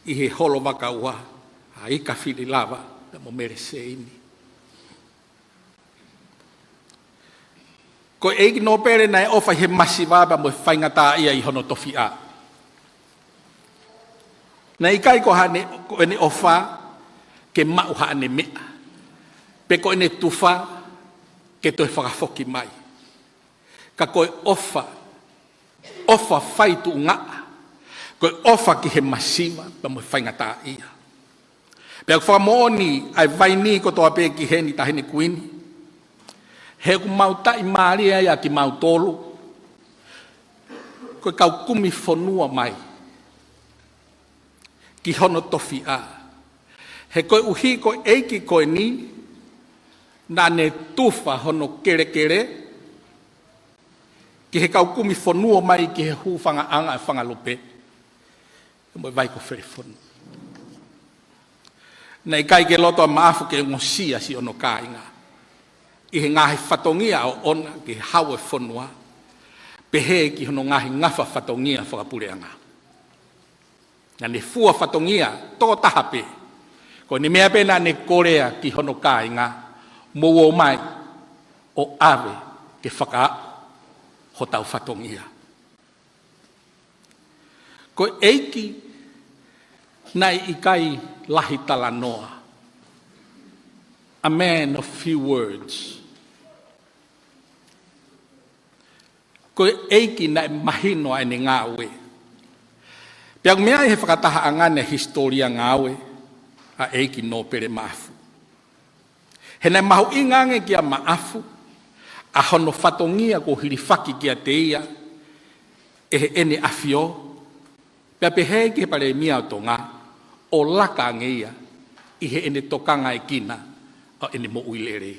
I he holo Vaka ua, a ika whiri lava, na mo mere se ini. Ko eiki no pere na e ofa he masiwaba mo whaingata ia i hono tofi a. Na ikai ko hane ko ene ofa ke mau hane mea. Pe ko ene tufa ke toi whakafoki mai. Ka koe ofa whaitu ngā. Koe ofa ki he masiwa pa mo whaingata ia. Pe ako whakamooni ai Vaini ko toa pe ki heni tahine kuini. He ku mau tai maria ia ki mau tolu. Koe kau kumi whanua mai. Ki hono tofi a. He koe uhi koe eiki koe ni. Nā ne tufa hono kere kere. Ki he kau kumi whanua mai ki he hu whanga anga e whanga lope. Moi vai ko where whanu. Nei kai ke loto a maafu ke ngosia si ono ka inga. I he ngahi whatongia o ona ki hau e whanua, pehe ki hono ngahi ngafa whatongia whakapureanga. Nga ne fua whatongia, tō tahape, ko ni mea pena ne korea ki hono kāinga, mou mai o ave ke whaka ho tau whatongia. Ko eiki nai ikai lahi tala noa, a man of few words. Ko eiki na mahino ai ngā ue. Pia mea he whakataha angane historia ngā ue, a eiki no pere maafu. He nei mahu ingange kia maafu, a hono whatongia ko hiriwhaki kia te ia, ene afio, pia pehe ke pare mia o Tonga, o laka ngeia, ihe ene tokanga e kina, o ene mo uilere.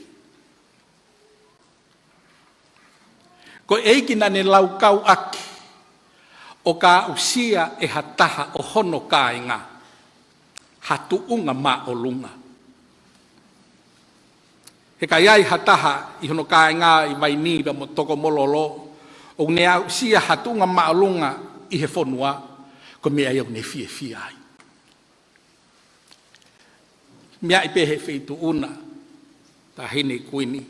Ko eikina ne lau kau aki, o ka usia e hataha o hono ka inga, hatu unga ma o lunga. He ka iai hataha i hono ka inga i Vaini pa mo toko mololo, o nea usia hatu unga ma o lunga i he whonua, ko mea iau ne fie fie ai. Mea i pehe wheitu una, ta hene kuini,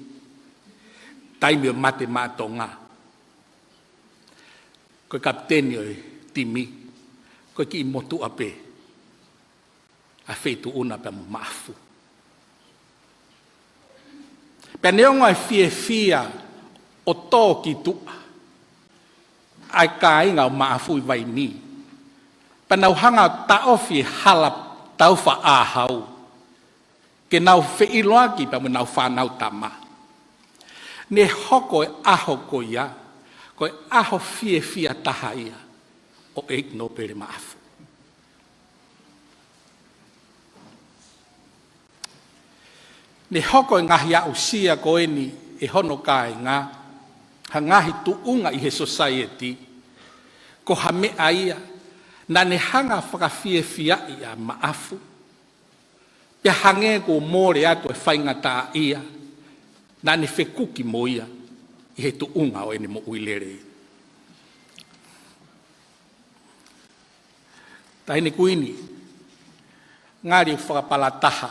taimi o mate ma Tonga. Ko kapteni o timi, ko ki motu ape, a wheitu una pa mo maafu. Pea neonga e fie fia o tō ki tua, ai ka inga o maafu i Vaini. Pa nau hanga taofi hala tau wha ahau, ke nau whiiloa ki pa mo nau whanau tama. Ne hoko e aho ko ia, ko e aho fie fia taha ia, o eik no pere maafu. Ne hoko e ngahi au sia ko eni e hono kai ngā, ha ngahi tu unga i he society, ko ha mea ia, na ne hanga whakawhie fia ia maafu, pia hange ko more atu e whaingata ia, na ne whekuki mo ia, i he tu unga o ene mo uilere. Tahine kuini, ngāri whakapalataha,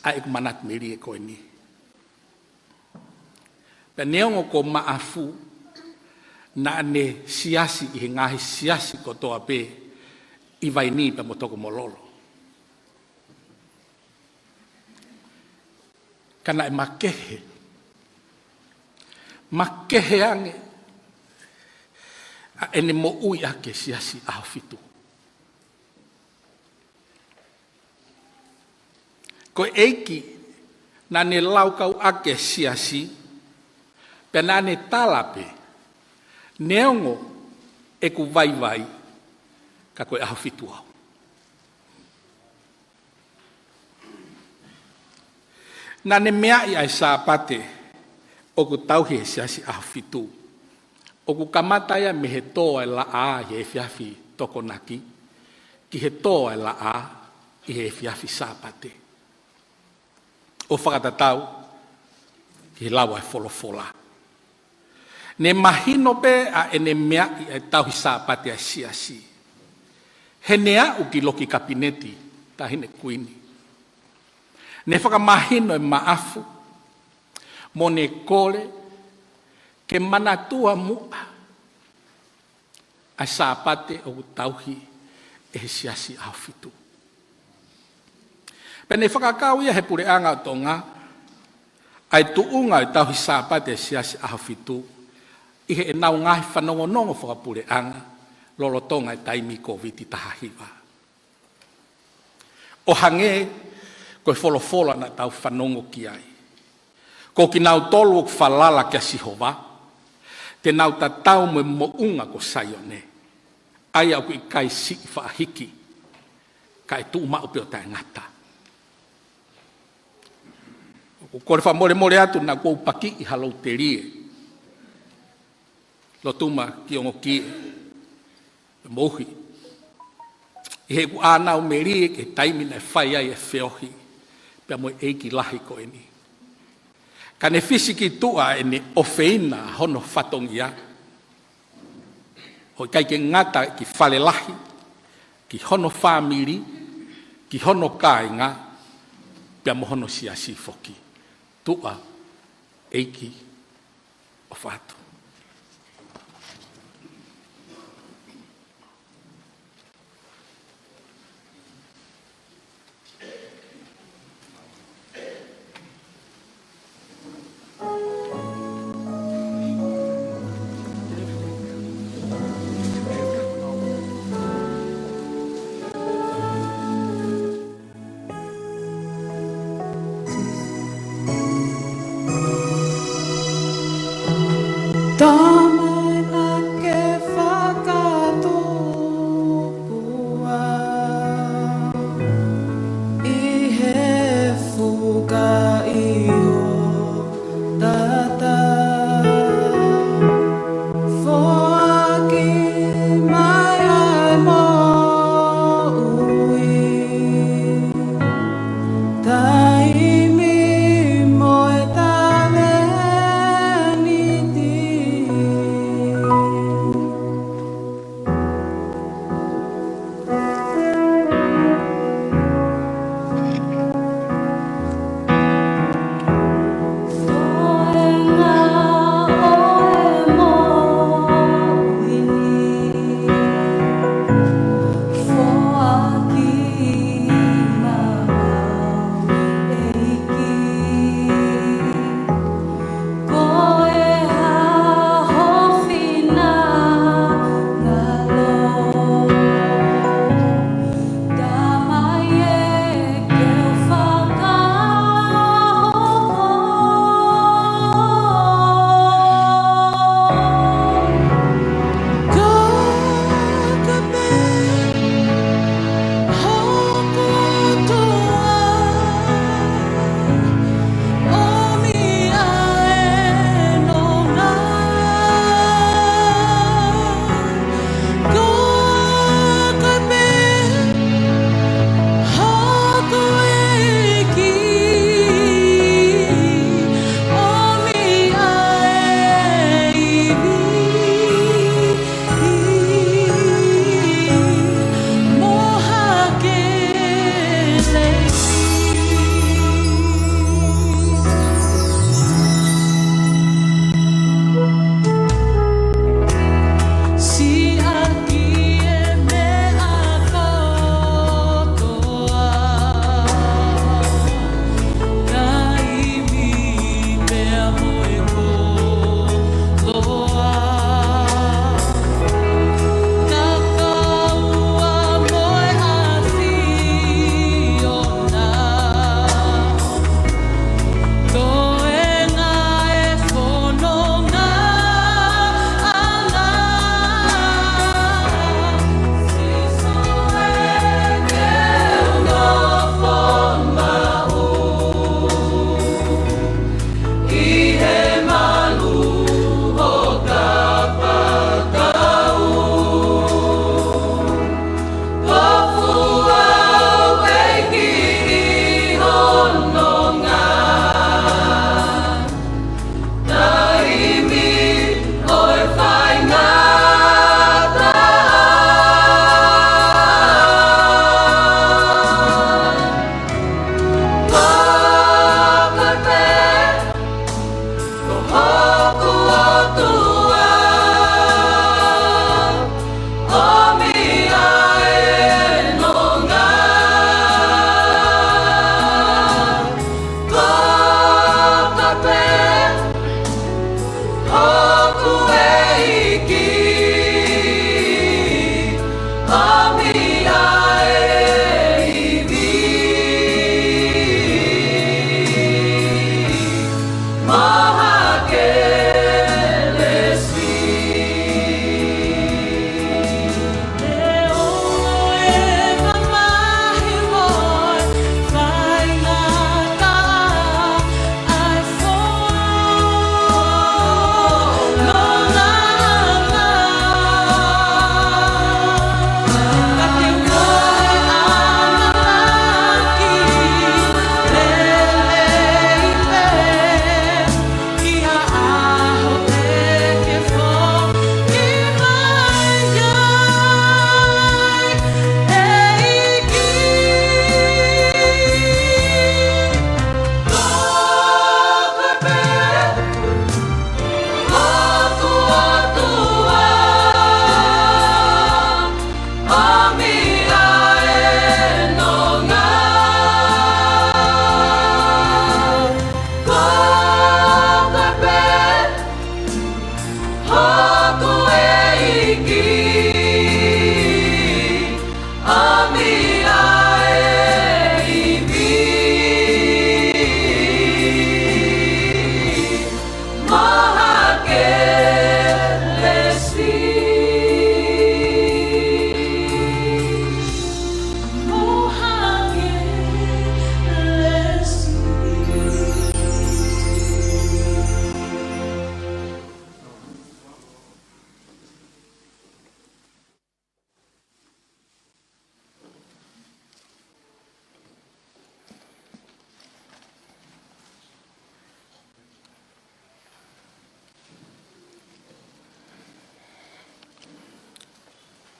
a e kumanat meri e koe ni. Pea neongo ko maafu, na ne siasi i he ngahi siasi ko toa pe, i Vaini pa motoko mololo. Kana e makehe. Makehe ange. A ene mo ui ake siasi aho fitu. Ko eiki na ne laukau ake siasi, pe na ne talape, neongo e ku vai vai, ka koe aho fitu au. Na ne mea i ai sāpate, o ku tauhi he siasi aho fitu. O ku kamataya me he toa e la a i he fiafi toko naki, ki he toa e la a i he fiafi sāpate. O whakatatau, ki he lawa e wholofola. Ne mahino pe a ene mea i ai tauhi sāpate a siasi. He nea u ki loki kapineti, tahine kuini. Ne whakamahino e maafu, mo ne kore, ke manatua mua, ai sāpate o tauhi e he siasi au fitu. Pene whakakau ia he pure anga o Tonga, ai tuunga i tauhi sāpate e siasi au fitu, i he e nau ngahi whanongonongo whakapure anga, lolo Tonga e taimi COVID tahahiwa. O hange, koe wholofola na tau whanongo ki ai. Ko ki nau tolu o whalala kia sihova, te nau ta tau me mo unga ko saione. Ai au ki kai si whaahiki, kai tu uma upe o tae ngata. Kore wha more atu na kou paki i halau te rie. Lo tuma ki ongo ki e mohi. I he ku ānau me rie ke taimina e whai ai e whiohi, pia mo eiki lahi ko eni. Ka ne fisiki tua e ne ofeina hono whatongia. O kai ke ngata ki whale lahi, ki hono whamiri, ki hono kāinga, pia mo hono siasi foki. Tua eiki o whatu.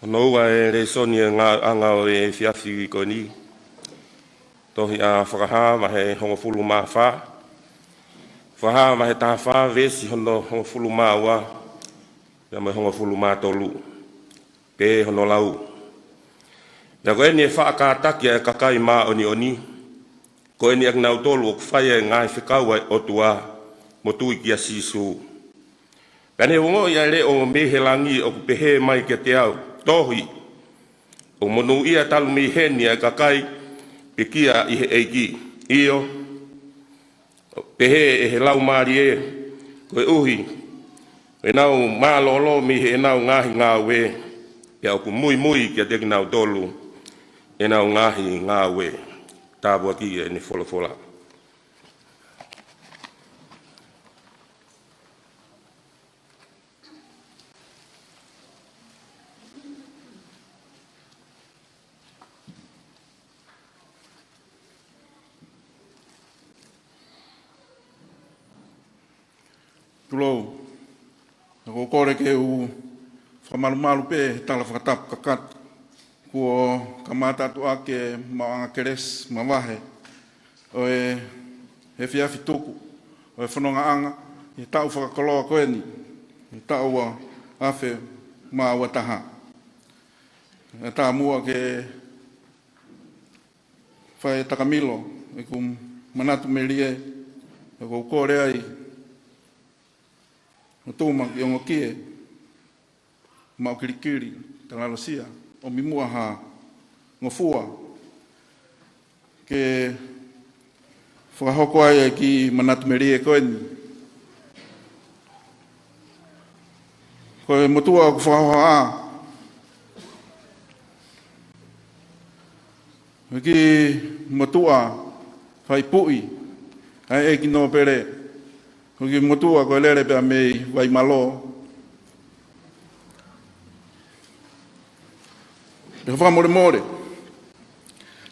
No ua e re soni ngā anga o e fiafi ko ni. Tohi a whakaha ma he hongo fulu mā whā. Whaha ma he tā whā vesi hono hongo fulu mā ua. Ia mai hongo fulu mā tolu. Pē hono lau. Ia ko eni e whaakātaki e kakai mā oni oni. Ko eni ak nau tolu o kwhai e ngai whikau ai o tua mo tui ki a sisu. Pene wongo ia re o mehe langi o kupehe mai ke te au. Tohi. O monu ia talu mi heni e kakai pikia i he eiki. Io. Pehe e he lau maari e. Koe uhi. E nau maa lolo mi he nau ngahi ngā we. Pia oku mui mui kia teki nau tolu. E nau ngahi ngā we. Tāpua ki e ni wholofola. Tulou, ko kore ke u whamalumalu pe tala whakatapu kakat. Kua kamata tu ake maanga keres mawahe. O e he fiafi tuku. O e whanonga anga. I tau whakakoloa koeni. I tau a afe maa wataha. E tā mua ke whae takamilo. E kum manatu melie. E ko kore ai. No tōma ki ongo kie, mau kirikiri, tangalosia, o mimua ha ngofua, ke whakahoko ai ki manatu merie koeni. Koe motua o whakahoha a. Ki motua whai pui, ai eki no pere. Ki motua ko lere pia mei vai malo. Pe whamore more.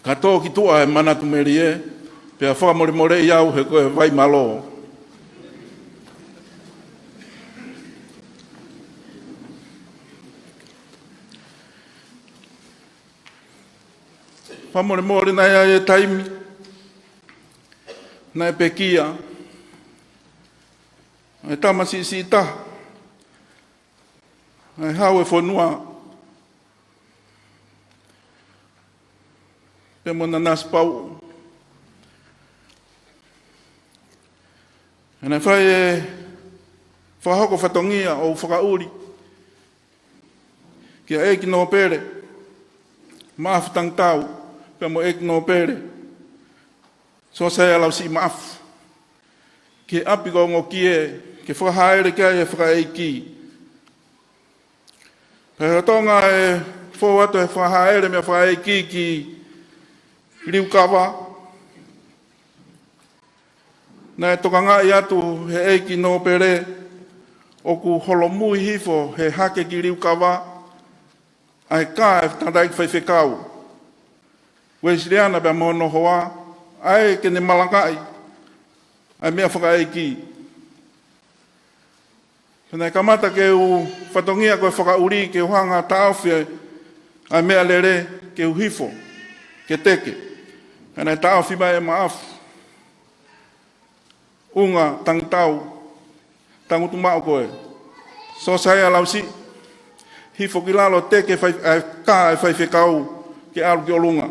Ka tō ki tua e manatu merie, pia whamore more iau he koe vai malo. Whamore more nai e taimi, nai pekia, ai tamasi si ta. Ai hau e whanua. Pe mo Nanasipau'u. Ai whai e whahoko whatongia o whakauri. Kia eki no pere. Maafutang tau. Pe mo eki no pere. So sai alau si maafu. Ke api ko ngo kie. Ke whakahaere kia e whakaeiki. Pera Tonga e whawatu e whakahaere mea whakaeiki ki riukawa. Nā e tokanga i atu he eiki no pere o ku holomui hifo he hake ki riukawa. Ai ka e tanda iki whaiwhekau. Weisriana bea mono hoa. Ai ke ne malangai. Ai mea whakaeiki. Pena kamata ke u whatongia koe whakauri ke uhanga taawhia ai mea lere ke uhifo, ke teke. Pena taawhi mai e maafu. Unga tangitau, tangutu mao koe. So sai alausi, hifo ki lalo teke ka e whaiwhekau ke aru ki olunga.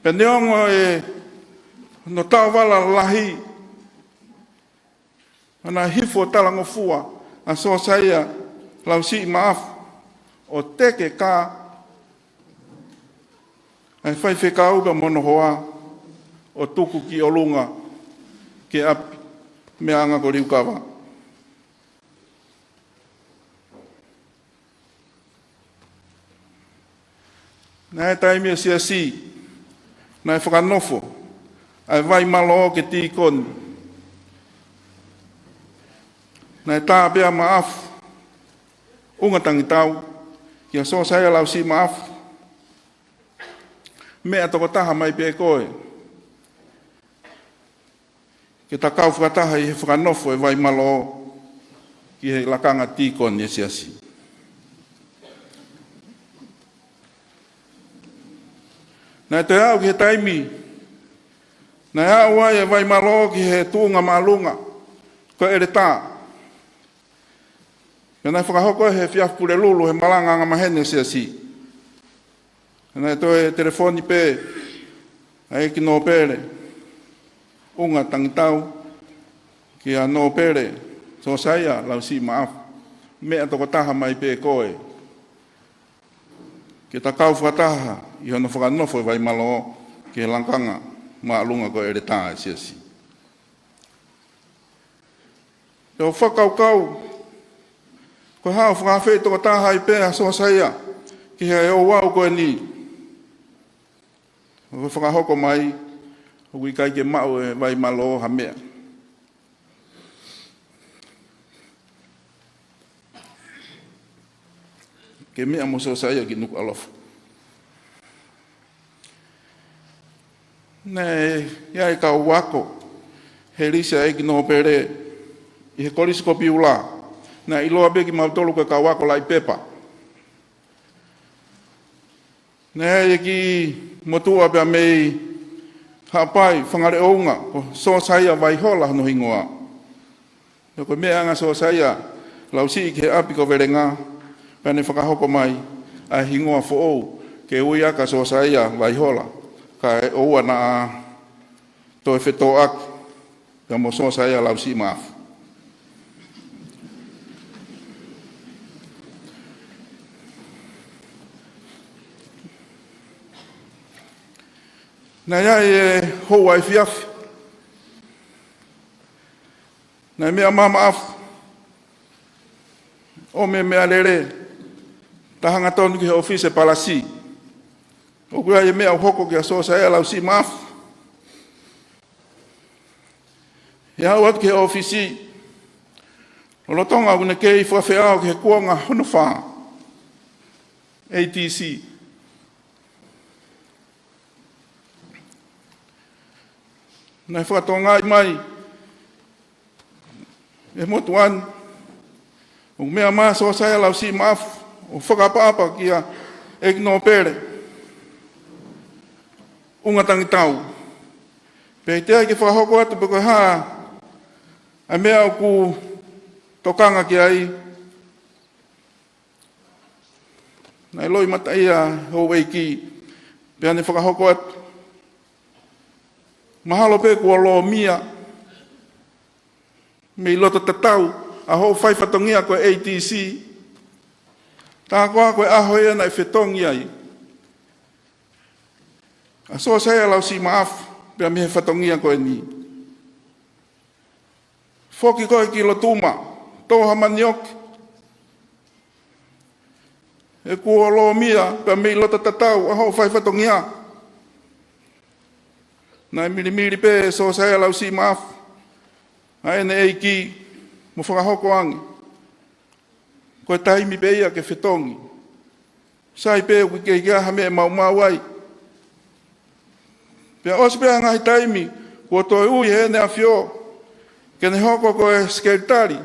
Pena ongo e no tau wala lahi. Pena hifo talango fua. A so saya lausi maafu o teke ka ai whaiwhekau ka mono hoa o tuku ki olunga ke api mea anga ko riukawa. Nā e taimia sia si, nā e whakanofo, ai vai malo ke tīkoni. Nā e tā pia maafu, unga tangitau, kia so sai alau si maafu. Mea toko taha mai pia koe. Ke takau whakataha i he whakanofo e vai malo ki he lakanga tīkon e siasi. Nā te au ki he taimi. Nā au ai e vai malo ki he tūnga maalunga. Ko ere tā. Ka nai whakahoko he whiafu pure lulu he malanga ngā mahene sia si. Ka nai toi telefoni pē. Ai ki nō pēre. Unga tangitau. Ki a nō pēre. So saia lau si maafu. Mea toko taha mai pē koe. Ki ta kau whakataha. I hono whakanofo e vai malo. Ki he langkanga. Maalunga ko ere tā e sia si. Te o whakaukau. Ko hao whakawhi toko taha i pēha so saia. Ki he Ouau koe ni. Ko whakahoko mai. Hui kai ke mau e vai malo ha mea. Ke mea mo so saia ki nuku alofa. Nei, iai ka wako. He risa e ki no pere. I he korisko Beulah. Na iloa be ki mautolu ka wako lai pepa. Nei e ki motua pia mei hapai whangare ounga. Ko so saia vai hola no hingoa. Ko mea anga so saia. Lau si ki he api ko verenga. Pane whakahoko mai. A hingoa fo ou. Ke ui aka so saia vai hola. Ka e oua na toi wheto ak. Ka mo so saia lau si maafu. Na ia e hou ai fiafi. Na mea mama afu. O mea lere. Tahanga tonu ki he ofise palasi. O kua e mea hoko ki a so saia lau si maafu. E hau atu ki he ofisi. O lo tonga une kei whawhiao ki he kuanga hono wha. ATC. Nai whakatonga i mai. E motu anu. O mea maa so saia lau si maafu. O whakapapa ki a ekno pere. Unga tangitau. Pei tea ki whakahoko atu peko haa. A mea o ku tokanga ki ai. Nai loi mata ia hou eiki. Pea ne whakahoko atu. Mahalo pe kua lo mia. Me loto tatau. A hou whaifatongia koe ATC. Tā koa koe aho ea nai whetongi ai. A so saia lau si maafu. Pea me he whatongia koe ni. Foki koe ki lo tuma. Toha manioki. E kua lo mia. Pea me loto tatau. A hou whaifatongia. Nai mirimiri pe so saia lau si maafu. A ene eiki. Mo whakahoko angi. Koe taimi pe ia ke whetongi. Sai pe ui ke kia hame mau ai. Pea osi pe ngai taimi. Kua toi ui he ne a whio. Ke ne hoko koe skeritari.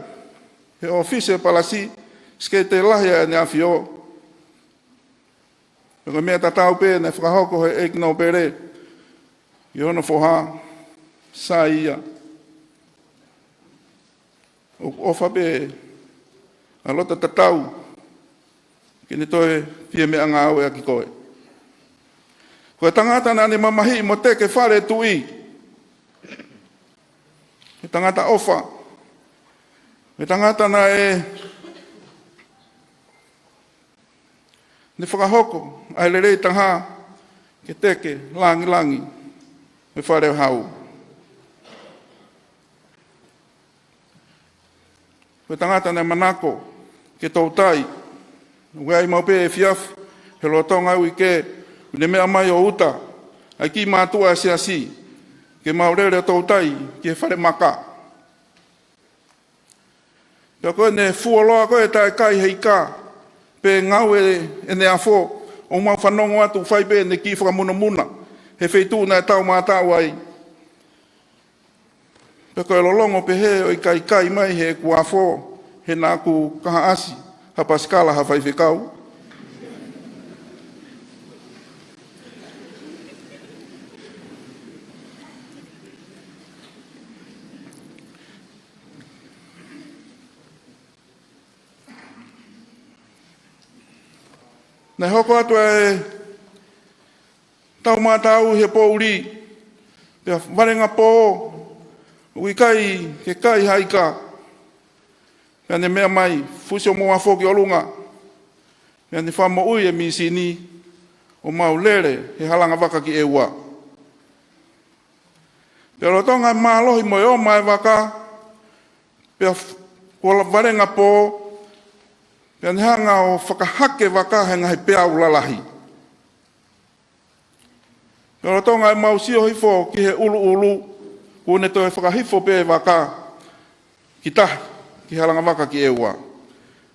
He ofise palasi. Skete lahia ne a whio. Koe mea tatau pe ne whakahoko he ekno pere. I ono whoha. Sai ia. O ofa pe. A lota tatau. Kene toe pia mea ngā aue aki koe. Koe tangata nane mamahi mo te ke whare tui. Ke tangata ofa. Ke tangata na e. Ne whakahoko. Ai le rei tangha. Ke teke langi langi. Me whare hau. Koe tangata ne manako. Ke tautai. Wai mau pe e fiaf. He lo tonga ui ke. Ne mea mai o uta. Ai ki mātua se asi. Ke maurere tautai. Ke whare maka. Pea koe ne fuoloa koe tae kai hei ka. Pe ngau e ne afo. O mau whanongo atu whai pe ne ki whakamuna muna. He wheitu na tau mātau ai. Pea koe lolongo pe he o i kai mai he kua fo. He nā ku kaha asi. Ha paskala ha whai whekau. Nei hoko atu e tau mātau he pō uri. Pea warenga pō. Ui kai, ke kai haika. Pea ne mea mai, fusi o moa fōki olunga. Pea ne whamo ui e misini. O mau lere, he halanga waka ki e ua. Pea rotonga mālohi mo e o mai waka. Pea kua warenga pō. Pea ne hanga o whakahake waka he ngahi Tukui'aulahi. Pea rotonga e mau sio hifo ki he ulu ulu. Kune to e whakahifo pe waka. Ki tahi, ki halanga waka ki e ua.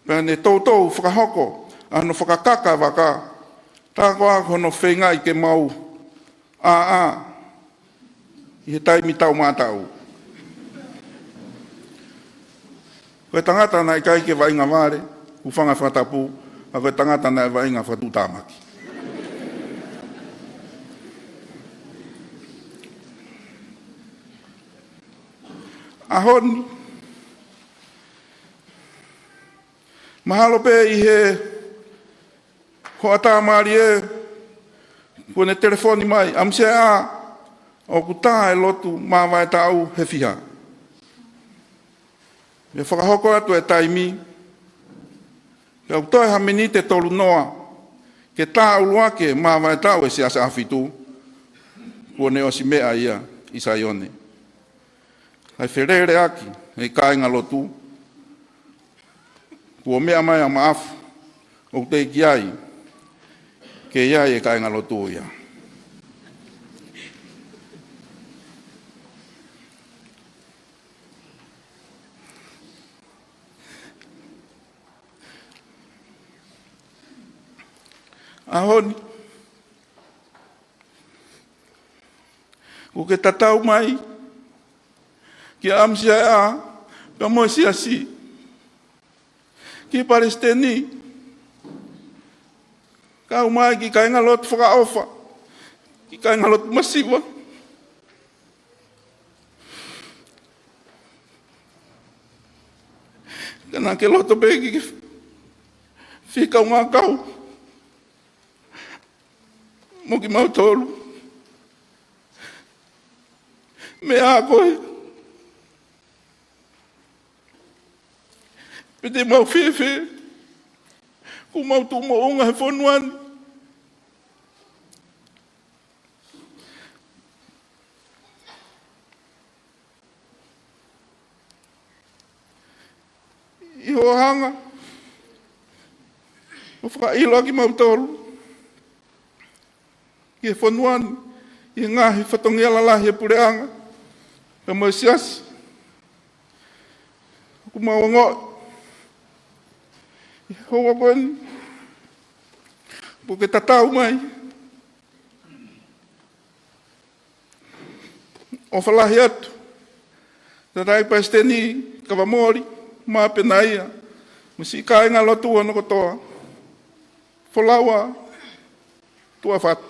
Pea ne tautou whakahoko. Ano whakakaka waka. Tā koa hono whengai ke mau I he taimi tau mātau. Koe tangata nai kai ke wainga wāre, uwhanga whatapu, a koe tangata nai wainga whatutamaki. Ahoni, mahalo pe I he ko ata mari e ko ne telefoni mai amse o kuta e lotu ma vai tau he fiha me whakahoko atu e taimi ke au toi ha minite tolu noa ke tā ulua ke ma vai tau e se asa afitu ko ne o si mea ia isaione hai wherere aki e kāinga lotu ko mea mai a maafu o te kiai ke ia e kāinga lotu ia. Ahoni, ko ke tatau mai, ki amsia ka mo si, ki Palestini, kau mai ki kai ngalot whakaofa, ki kai ngalot masiwa. Kana ke loto pegi ki whikau ngā kau. Mo ki mau tolu. Me a koe. Pete mau whiwhi. Ku mau tu mo unga he whonuani. I ho hanga. O whakailo ki mau tolu. Ki e whonuani. I ngahi whatongi alalahi e pureanga. Ka mau siasi. Ku mau ngoi. I hoa koeni. Po ke tatau mai. O whalahi atu. Tatai Palestini, kawamori. Mā penaia, masi kāinga lotua no kotoa. Wholaua, tua whatu.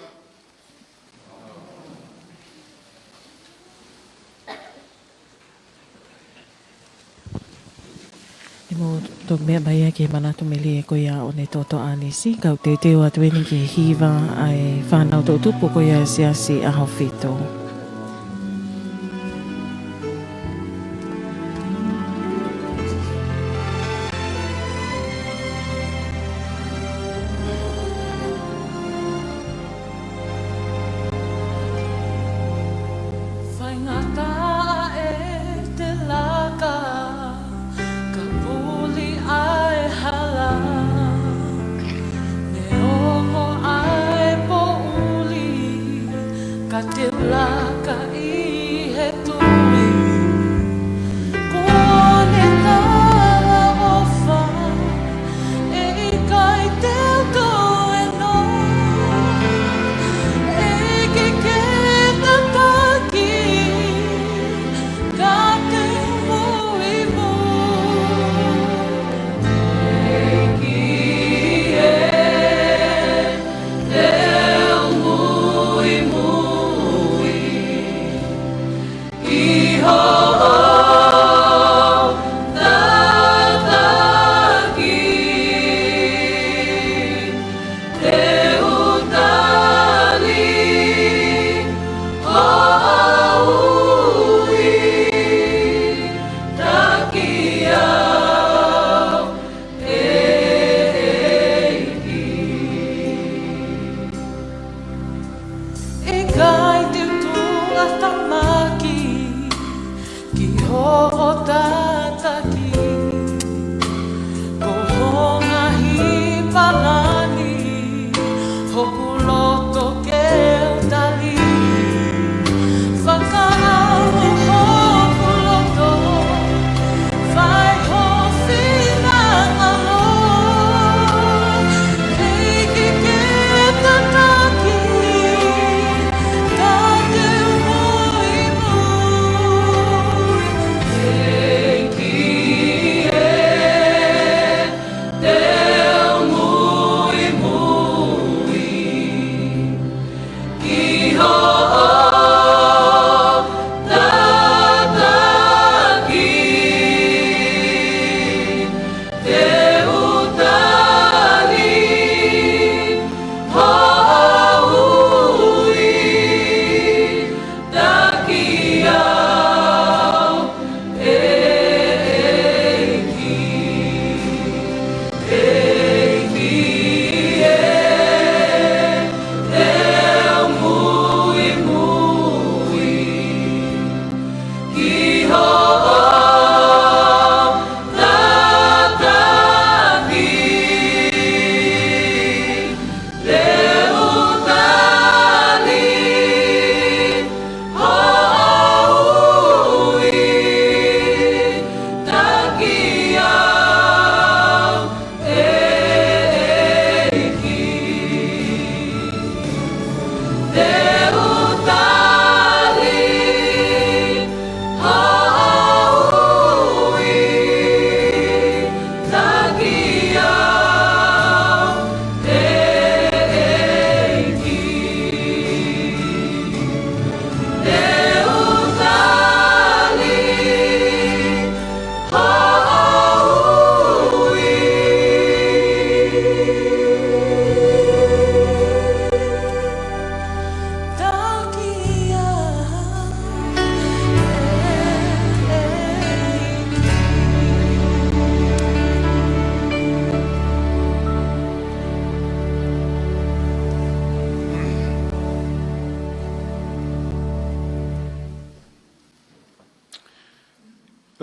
I mō tō mea mai ke manatu mele e koia o ne tōto anisi. Kau te teo atueni ke hiva ai whanau tō tupu koia siasi aho whito. Beulah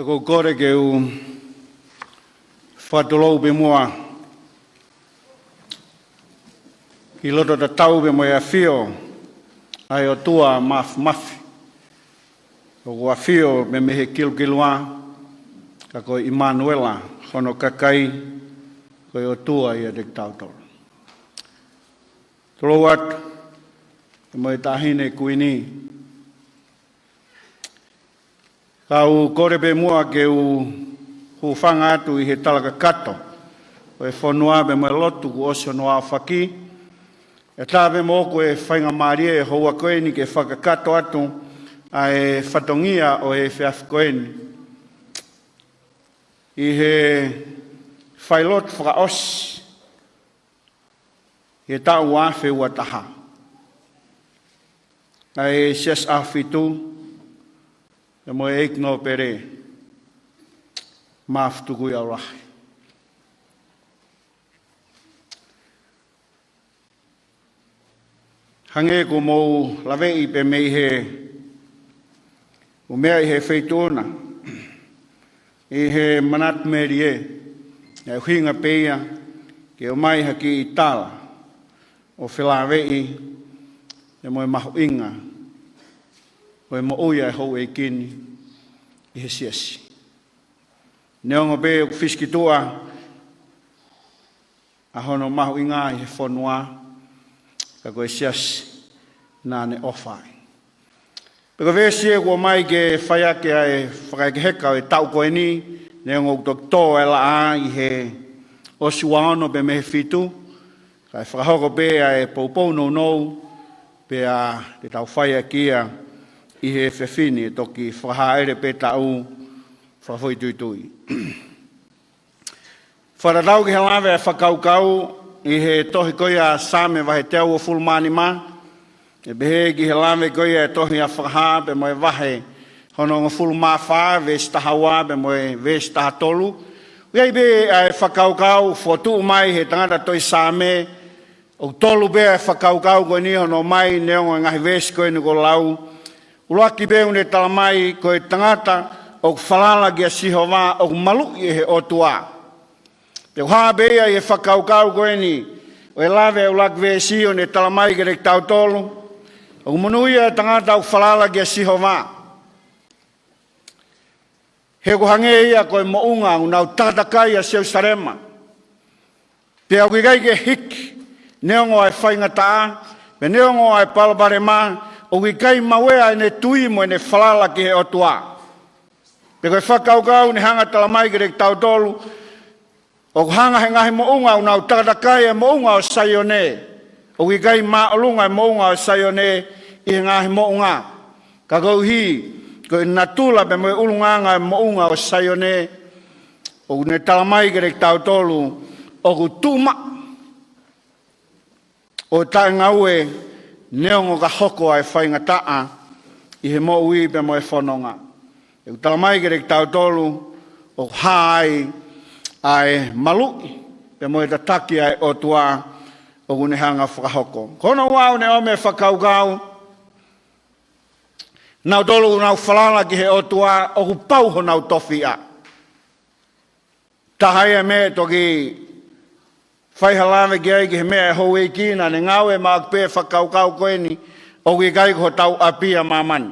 Ko kore ke u whatulou be mua. I loto ta tau be moe a whio ai o tua mafi. O kua whio me mehe kilua ka koe Immanuela hono kakai koe o tua ia dek tautoro. Tolo atu e moe tahine kuini. Kau kore be mua ke u hufanga atu i he talaka kato. O e whanua be moe lotu ku osio noa whaki. E tāwe mo koe whainga maria e hoa koe ni ke whakakato atu a e whatongia o e whiaf koe ni. I he Failotu whakaosi. I he tau awhi ua taha. A e sias awhitu. E moe eik no pere. Maaf Tukui'aulahi. Hange ko mou lawei pe mei he o mea i he feitona i he manat meri e huinga peia ke o mai haki i tala o whelawei e moe mahu inga o e mo uia e hou e kini i he siasi. Neongo be o whiskitua a hono mahu inga i he whanua ka koe siasi nāne ofai. Peko vēsie kua mai ke whaiake ai whakaike heka o e tau koe ni, neongo tok tō e la a i he osuaono pe mehe fitu, kai whakahoko pe ai poupou nou pe a te tau whaiakia i he whewhini e toki whahaere pe tau whawhoi tuitui. Wharatau ki he lawe e whakaukau i he tohi koia same wahe te au o fulmani ma, e behe ki he lawe koia e tohi a whakaha pe moe wahe hono ngā fulma wha, vestahawa pe moe vestahatolu. Uiai be e whakaukau, whotu mai he tangata toi same, o tolu be e whakaukau koe ni hono mai neongo ngahi vesi koe ni ko lau. Uruaki be une tala mai koe tangata o whalala ki a sihowa o malu i he otua. Te hoa bea i e whakaukau koe ni, o e lawe o lak vesi o ne talamai ke rek tau tolu, o munuia e tangata o whalala ki a sihowa. He ko hange ia koe mo unga o nau tatakai a seu sarema. Pe au kikai ke hiki, neongo ai whaingataa, pe neongo ai palabarema, o kikai mawea e ne tui mo e ne whalala ki he otua. Pe koe whakaukau ni hanga talamai ke rek tau tolu, o hanga he ngahi mo unga o nau tatakai e mo unga o sayone. O kikai maolunga e mo unga o sayone i he ngahi mo unga. Ka kou hi, ko natula pe moe ulunganga e mo unga o sayone. O ne talamai ke rek tau tolu, o ku tuma. O tae ngaue, neongo ka hoko ai whaingataa i he mo ui pe moe whanonga. E ku talamai ke rek tau tolu, o haai, ai malu pe moe ta taki ai o tua o gune hanga whakahoko. Kono wau ne ome whakaukau, nau tolu nau whalala ki he o tua o ku pauho nau tofia. Tahai e me toki whaihalawe ki ai ki he mea e hou e kina ne ngau e maak pe whakaukau koe ni o ki kai ko tau apia mamani.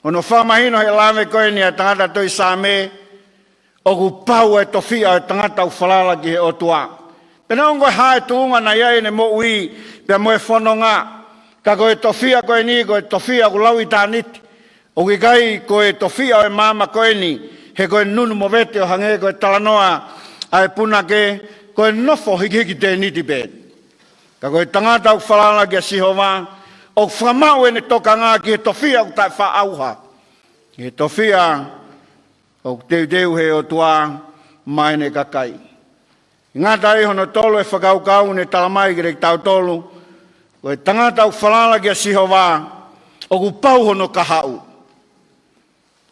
Ono whamahino he lawe koe ni a tangata toi sa me o ku pau e tofia e tangata u whalala ki he o tua. Pena ongo hae tuunga na iai ne mo ui pe moe whanonga. Ka koe tofia koe ni, koe tofia ku lau i tāniti. O ki kai koe tofia o e mama koe ni, he koe nunu mo vete o hange koe talanoa ai puna ke koe nofo hiki te niti pe. Ka koe tangata u whalala ki a sihova, o whamau e ne toka ngā ki he tofia ku tai wha auha. He tofia o teu he o tua mai ne kakai. Ngā tai hono tolu e whakaukau ne talamai ki rek tau tolu, o e tangata u whalala ki a sihova, o ku pau hono kahau.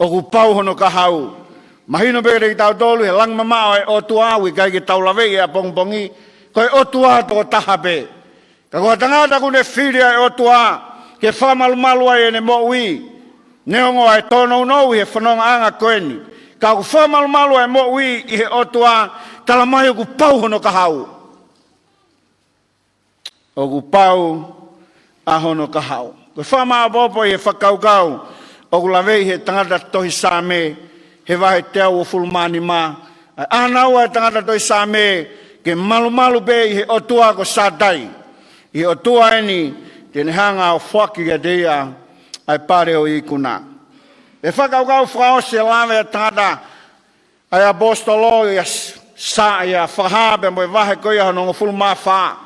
O ku pau hono kahau. Mahino be rek tau tolu he lang mamao e o tua ui kai ki tau lawe e a pongpongi, koe o tua to taha pe. Ka kua tangata ku ne whiria e o tua, ke whamalumalu ai e ne mo ui, neongo ai tono nou he whanonga anga koe ni, Ka ku wha malu e mo ui I he otua tala mai o ku pau hono ka hau. O ku pau a hono ka hau. Ko wha maa bopo I he whakaukau o ku lawei he tangata tohi sāme he wahe te au o fulmani mā. Anaua e tangata tohi sāme ke malu be I he otua ko sātai. I he otua eni tene hanga o whaki a deia ai pare o ikuna. E whakaukau whaose lawe a tangata ai apostolo I a sa I a whahabe mo I wahe koia hono o fulma wha.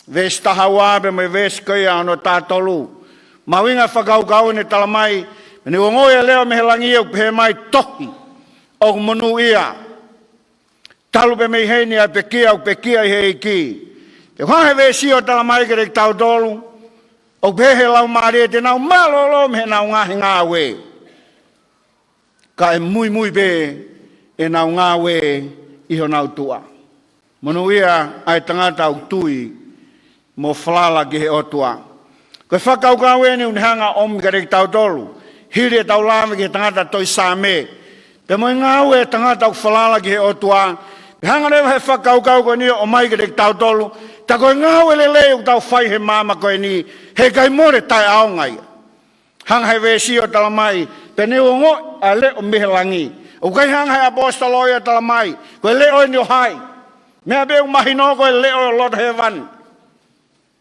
Ves tahawabe mo I ves koia hono tātolu. Mawinga whakaukau ne talamai ni wongoia leo me he langi au he mai toki o monu ia. Talu pe mei heini a pekia I he iki. Te wahe vesi o talamai ke rek tau tolu. O pehe lau maare te nau malolo me he nau ngahi ngā we. Ka e mui be e nau ngā we iho nau tua. Monu ia ai tangata au tui mo flala ki he otua. Ko whakaukau e ni unhanga om ke rek tau tolu. Hiri tau lame ki tangata toi sāme. Pe moi ngāu e tangata au whalala ki he otua. Pe hanga rewa he whakaukau ko ni o mai ki rek tau tolu. Ta koe ngāu e lele u tau whai he māma koe ni. He kai more tai aongai. Hanga he vesi o talamai. Pe ne o ngo a le o mihe langi. O kai hanga he apostolo o talamai. Koe le o ni o hai. Mea be u mahino koe le o Lord Heaven.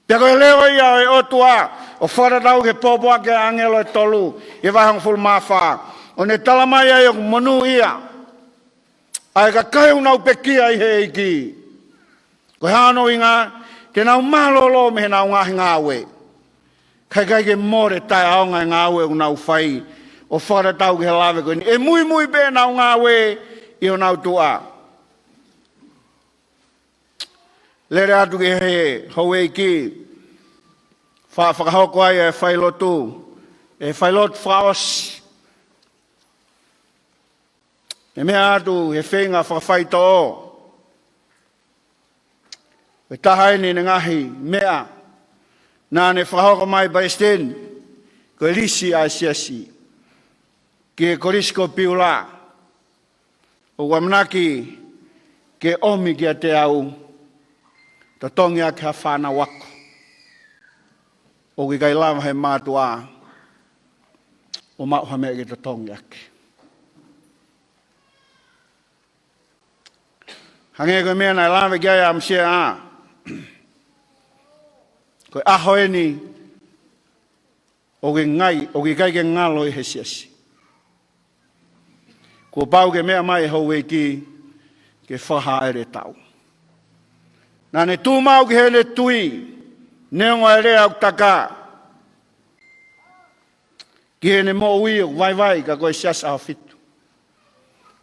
Pe koe le o ia o otua. O wharatau ke popoa ke angelo e tolu, I wahang fulmawha. O ne talamai ai o monu ia. Ai ka kai unau pekia I he iki. Ko hano inga, ke nau malolo me he nau ngahi ngāwe. Kai ke more tai aonga ngāwe unau whai. O wharatau ke he lawe koe ni. E mui be nau ngāwe I o nau tua. Lere atu ke he hau e iki. Whakahoko ai e Failotu, e Failotu whaos. E mea atu he whenga whakawhaito o. E tahaini ne ngahi mea, nā ne whakahoko mai Majesty, ko e lisi ai siasi, ki e korisko Beulah, o wamnaki ke omi ki a te au, ta tongia ki ha whana wako. O ki kai lama he mātua o mauha mea ki ta tongi ake. Hange koe mea nai lama ki aia amsia a. Koe aho eni o ki ngai, o ki kai ke ngalo I he siasi. Ko pau ke mea mai hau e ki ke whaha ere tau. Nā ne tūmau ki he ne tui. Neongo e rea au taka. Ki he ne mo ui o vai ka koe siasa hao fitu.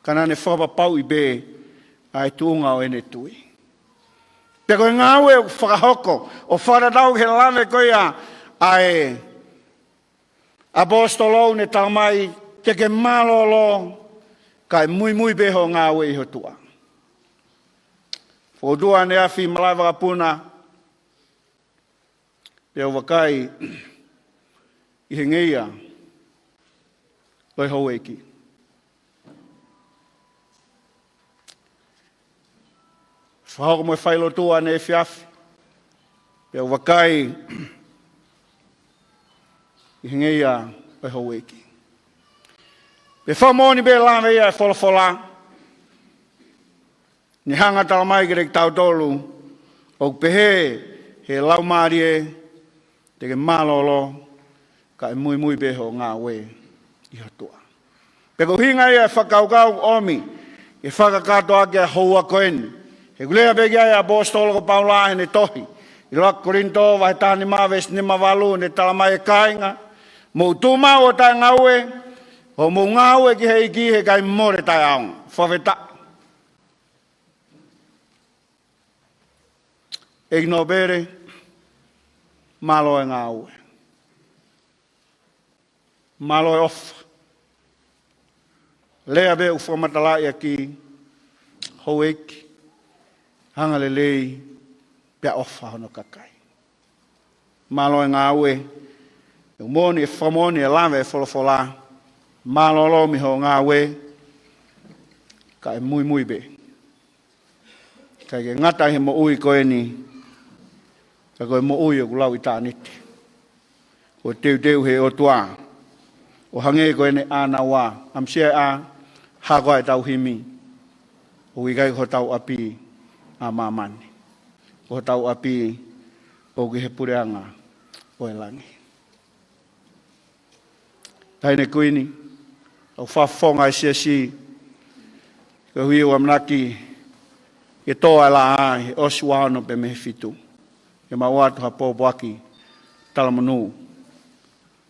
Kana ne whapapau I be ai tuunga o ene tui. Pe koe ngāwe o whakahoko o wharadau he lame koe a ai apostolo ne taumai te ke malolo kai mui be ho ngāwe I ho tua. Fodua ne afi malai wakapuna Te o wakai I he ngeia Loi hau eki. Whahoko mo Failotu ane e whiafi. Te o wakai I he ngeia Loi hau eki. Pe whamoni be lame ia e wholafola. Ni hanga talamai ki rek tau tolu. O pehe he laumarie te ke malolo, ka e mui beho ngā we I hatua. Peko hinga ia e whakaukau omi, e whakakato ake a houa koeni. He kulea peki ai a apostolo ko Paula ne tohi. I loa Korinto, vai tāni māwes ni mawalu, ne talamai e kāinga. Mou tūmau o tai ngaue, o mou ngaue ki he iki he kai more tai aonga. Whaweta. Egno bere, malo e ngāue. Malo e ofa. Lea be uwhamatala ia ki hoeki. Hanga le lei pia ofa hono kakai. Malo e ngāue. E umoni e whamoni e lawe e wholofola. Malo lo mi ho ngāue. ka e mui be. Kai ke ngata he mo ui koe ni, ka koe mo ui o kulau i tāniti. O teu he o tua, o hange koe ne āna wā, am sia a hakoa e tau himi, o ikai ko tau api a mamani, o tau api o ki he pureanga o e langi. Taine kuini, o whafonga i si, ka hui o amnaki, e toa la a, he oswano pe me fitu, e mawatu ha pōpaki, talamanu,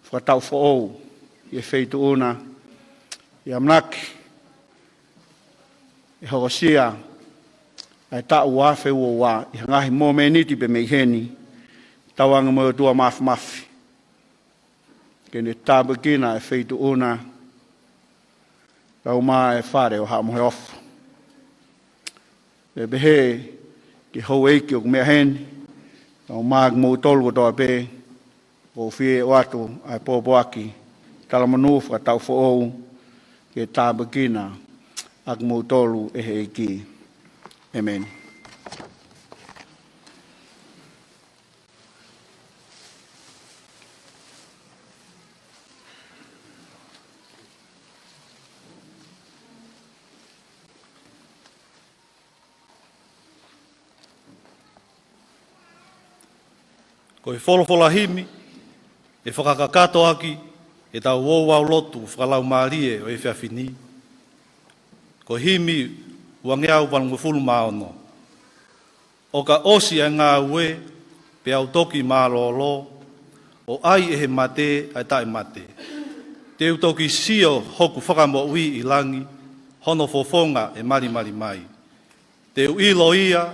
whakatau whaou, e feitu una, e amnaki, e hokosia, ai tau wafe ua wā, i hangahi mō me niti pe me heni, tawanga mo tua mafi. Kene tāpakina e feitu una, kau mā e whare o haa mohe ofu. E behe, ki hou eiki o kumea heni, kau mā mō tolu o toa pē, o fie o atu ai pōpoaki, talamanu whakatau whaou, ke tāpakina, ak mō tolu e he eiki. Amen. Ko e Failotu, e whakakakato aki, e tau Ouau lotu whakalau maarie o e whiawhini. Ko himi uangeau walungufulu maono. O ka osi a ngā ue, pe au toki mālolo, o ai e he mate, ai tae mate. Te utoki sio hoku whakamo ui I langi, hono fofonga e mari mai. Te ilo ia,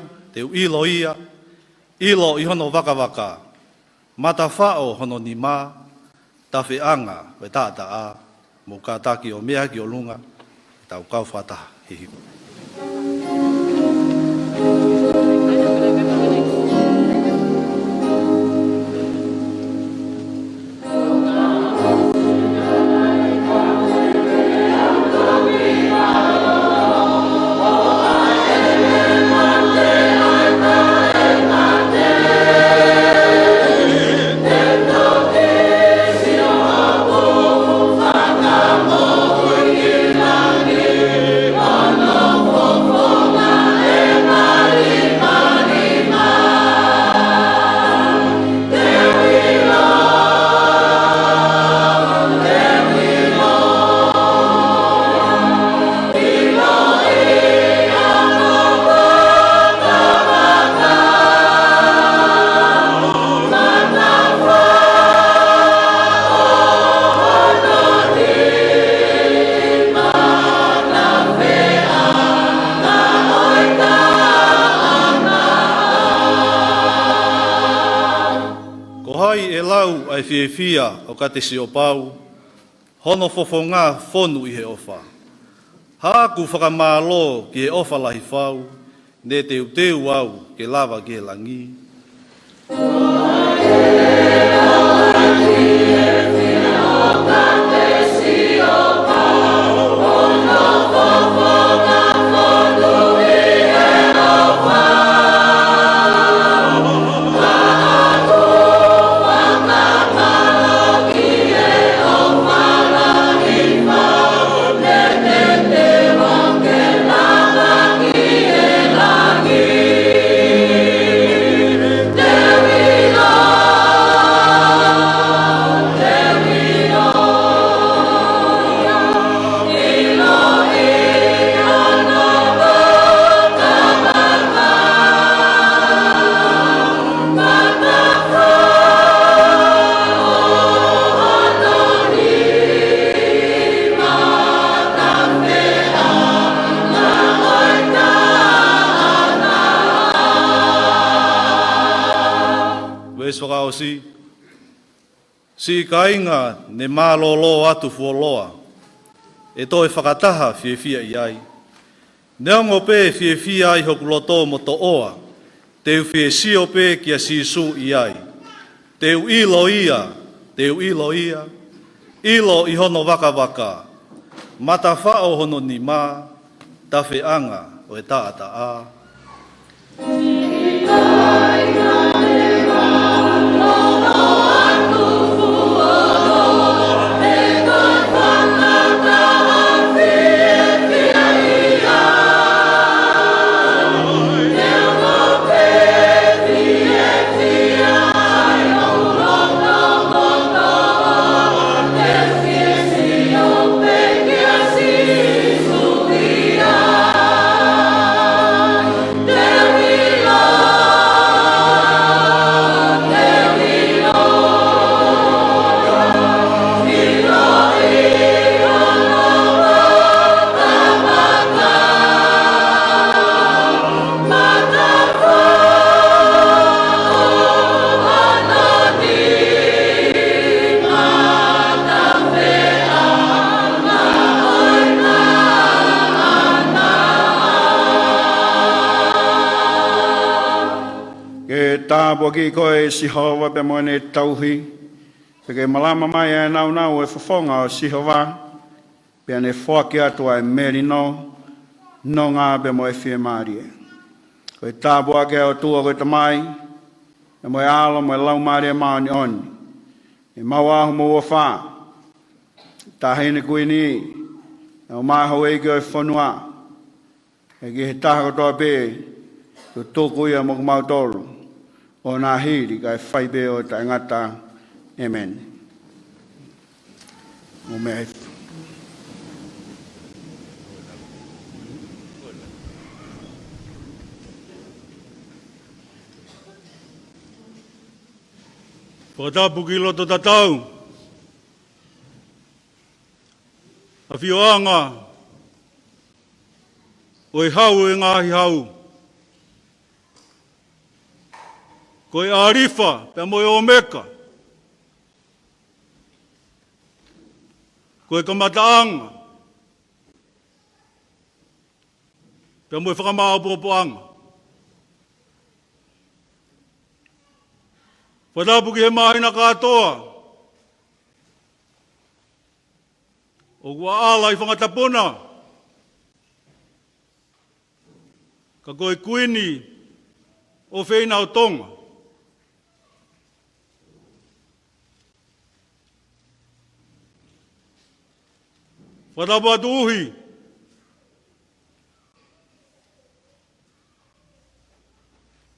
ilo I hono Vaka, mata whao hono ni mā, tawhi anga, we tāta a, mo ka taki o mea ki o lunga, tau kau whataha, hihi. Ai fia o ka te sio pau, hono fofonga fonu I he ofa. Hāku whakamālo ki he ofa lahi whau, ne te uteu au ke lava ki he langi. Si kainga ne mālolo atu fuoloa, e toi whakataha whiewhia I ai. Neongo pē whiewhia ai hoku loto mo to oa, teu whiesio pē kia sisu I ai. Teu ilo ia, ilo I hono Vaka, mata whao hono ni mā, tawhianga o e taata a. Tāpua ki koe si hawa pe moene tauhi. Peke malama mai e nau nau e whawhonga o si hawa. Pe ane whaki atua e meri no. No ngā pe moe whie maari e. Koe tāpua ke o tua koe tamai. E moe alo moe lau maari e maoni oni. E mau ahu mo ua wha. Tā heine kui ni. E o mai hau eike o e whanua. E ki he taha kotoa pe. Tu tōku ia mo kumau tolu. O nā hiri kai whaipe o ta ngata. Amen. O mea he. Whakatapu ki loto tatau. A whioanga. O i hau e ngāhi hau. Koe arifa, pe moe o meka. Koe kamataanga. Pe moe whakamao popoanga. Whatapu ki he mahina katoa. O kua ala i whangatapuna. Ka koe kuini o whaina o Tonga. Whatapu atu uhi.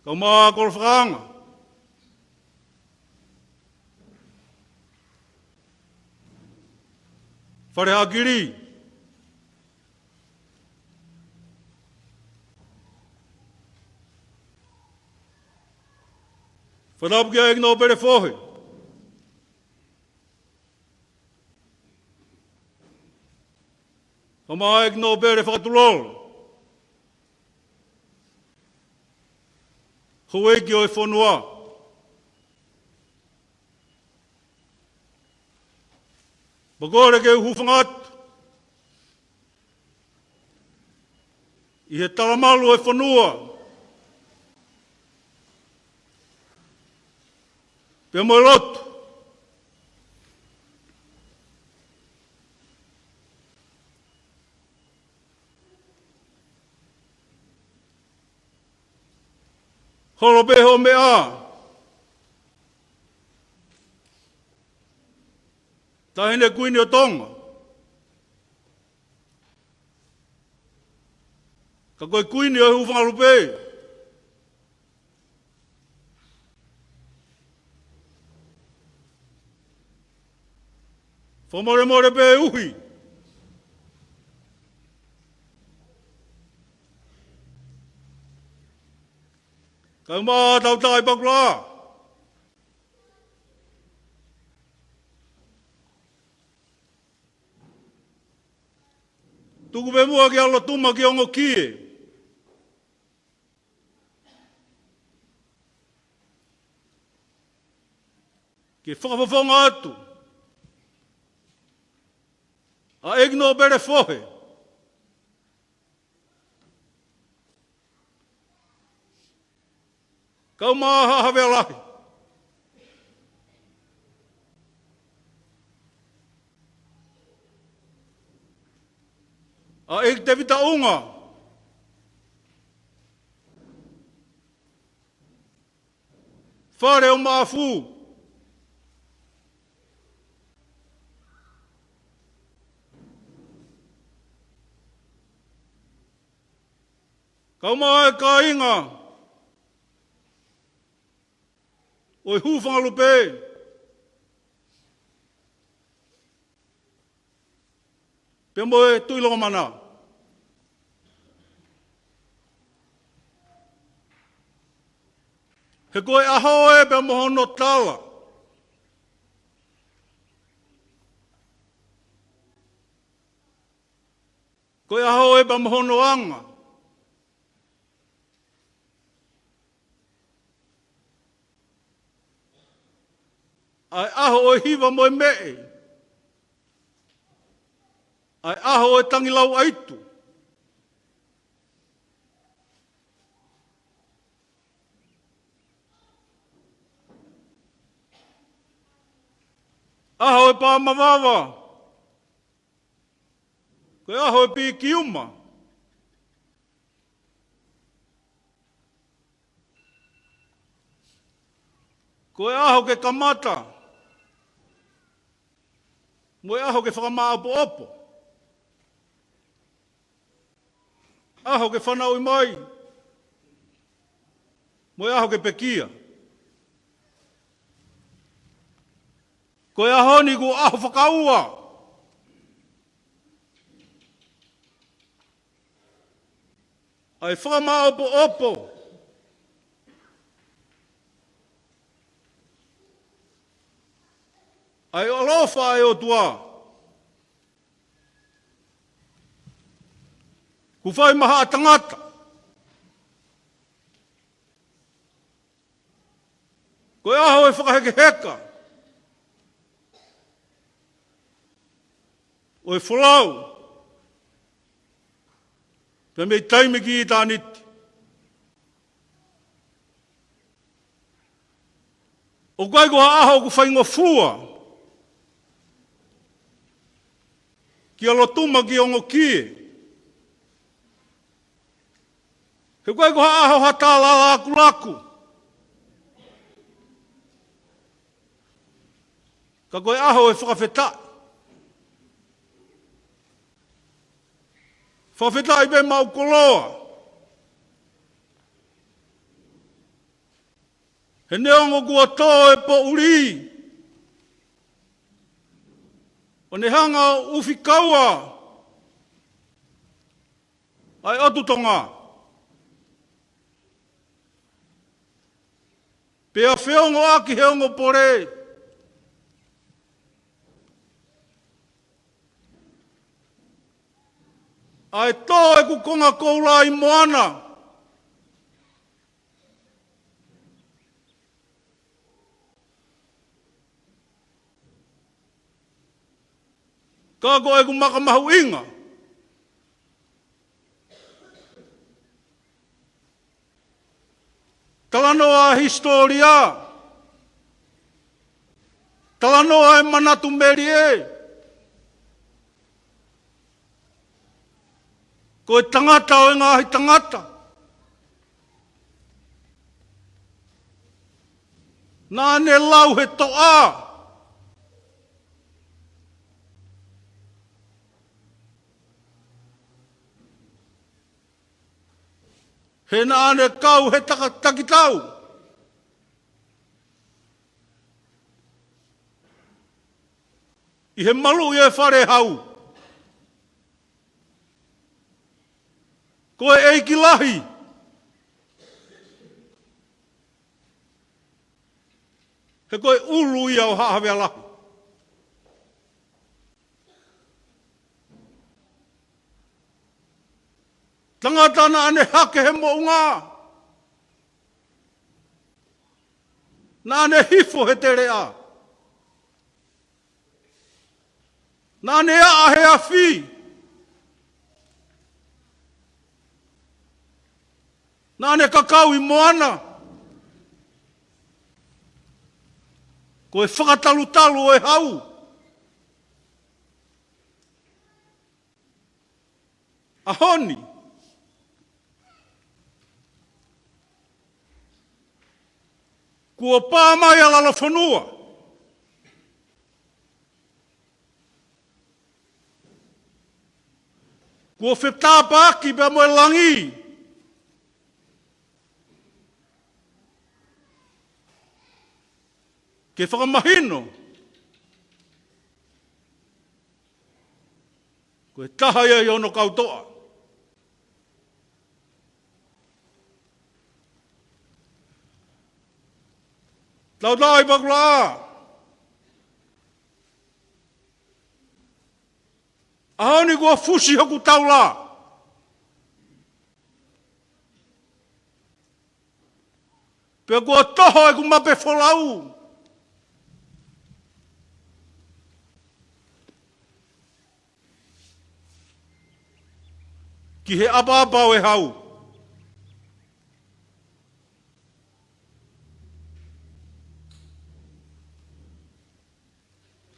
Ka maa korwhanga. Whare hakiri. Whatapu kia egno pere whohe. Ka maa egno pere whakatulolo. Hueki o e whanua. Pakore ke uhuwhangat. I he taramalu e whanua. Pe moe lotu. Holo peho mea. Tahine kuini o Tonga. Ka koe kuini o huwhangarupe. Whamore more pe uhi. Ka maa tau tai pakla. Tuku pe mua ki alo tuma ki ongo kie. Ki whakawhawhonga atu. A egno bere whohe. Kau maha hawe alahi. A ek te vita unga. Whare o maafu. Kauma e ka inga. Oi hūwhanga lupe. Pea moe tuilonga mana. He koe aho e pea mohono tala. Koe aho e pea mohono anga. Ai aho o hiva moe mee. Ai aho e tangilau aitu. Aho e pā mawawa. Koe aho e pi kiuma. Koe aho ke kamata. Moe aho ke whakamaapo opo. Aho ke whanau i mai. Moe aho ke pekia. Koe aho ni ku aho whakaua. Ai whakamaapo opo. Ai alofa ai o tua. Ku whai maha a tangata. Koe aho e whakaheke heka. O e wholau. Pea mei taime ki i tāniti. O kai ko aho ku whaingo fua. Ki alotuma ki ongo kie. He koe ko aho hatala laku laku. Ka koe aho e whakawheta. Whawheta i be mau koloa. He neongo kua tō e po uri. O ne hanga uwhi kaua. Ai atu Tonga. Pea whiongo aki heongo pore. Ai tō e ku konga koula i moana. Ka ko e ku makamahu inga. Talanoa historia. Talanoa e manatu merie. Ko e tangata o e ngāhi tangata. Nā ne lau he toa. He nā ne kau he takitau. I he malu i e whare hau. Ko e eiki lahi. He koe ulu ia o haawea lahi. Tangata na ane hake he mounga. Na ane hifo he te rea. Na ane a he a whi. Na ane kakau i moana. Ko e whakatalutalu o e hau. Ahoni. Kua pā mai ala la whanua. Kua whetapa aki pia moe langi. Ke whakamahino. Koe taha ia i ono kautoa. Tau tai pakula a. Ahoni kua fusi hoku taula. Pea kua toho e ku mape wholau. Ki he apa-apa o e hau.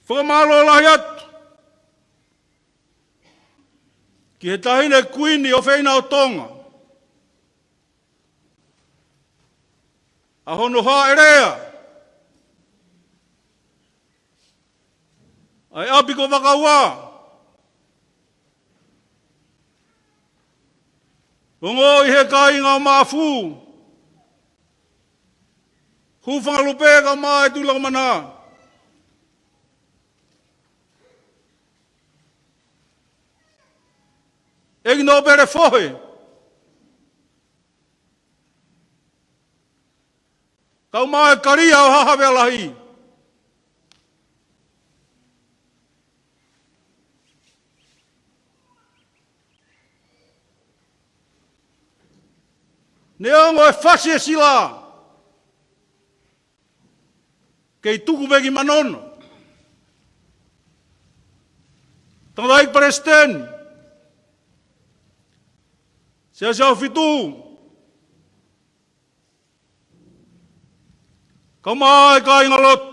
Whakamalo lahi atu. Ki he tahine kuini o whaina o Tonga. A hono ha erea. Ai api ko Vaka Ouau. Ongo i he kai ngā māwhu. Hu whangalupe ka mā e tūlaka mana. Egi no pere whohe. Kau mā e karia o hahawe alahi. Ne ongo e whasi e sila. Kei tuku veki manono. Tanglaik presten. Sia sia fitu. Kamai kai ngalot.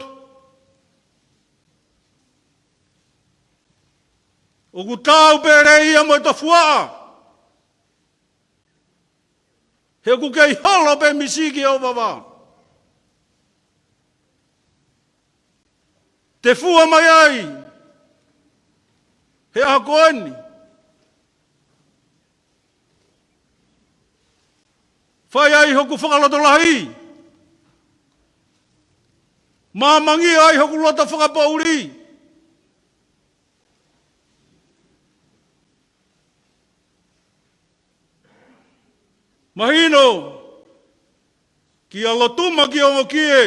Oku tau pere ia mo ta fua. He ku kei holo pe misiki o baba. Te fua mai ai. He hakoani. Whai ai hoku whakaloto lahi. Māmangi ai hoku lota whakapauri. Mahino, ki a Latuma ki ongo kie.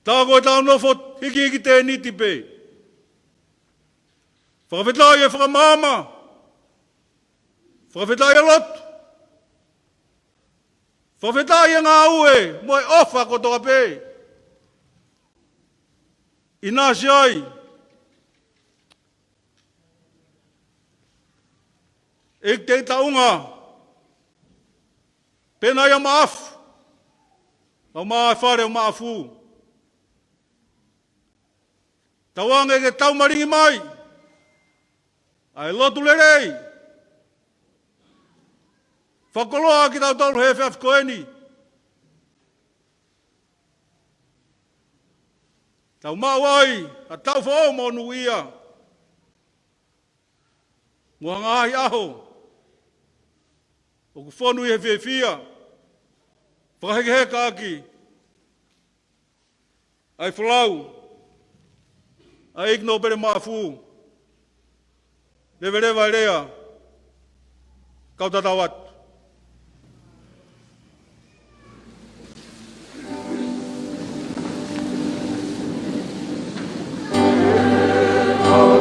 Tā koe tau nofo hiki te niti pe. Whakawhetai e whakamama. Whakawhetai e lotu. Whakawhetai e ngā ue, moe ofa ko toka pe. Inasi ai. E te taunga, pena ia maafu, au maa e whare o maafu. Tauanga e ke tau maringi mai, ai lotu lerei. Whakoloa ki tau tauru he whiaf koeni. Tau mawai, a tau whao monu ia. Mua ngahi aho. O ku whonu i he whiawhia. Whakaheke aki. Ai whalau. Ai ikno pere maafu. Rewa rea. Kau tatawat. Oh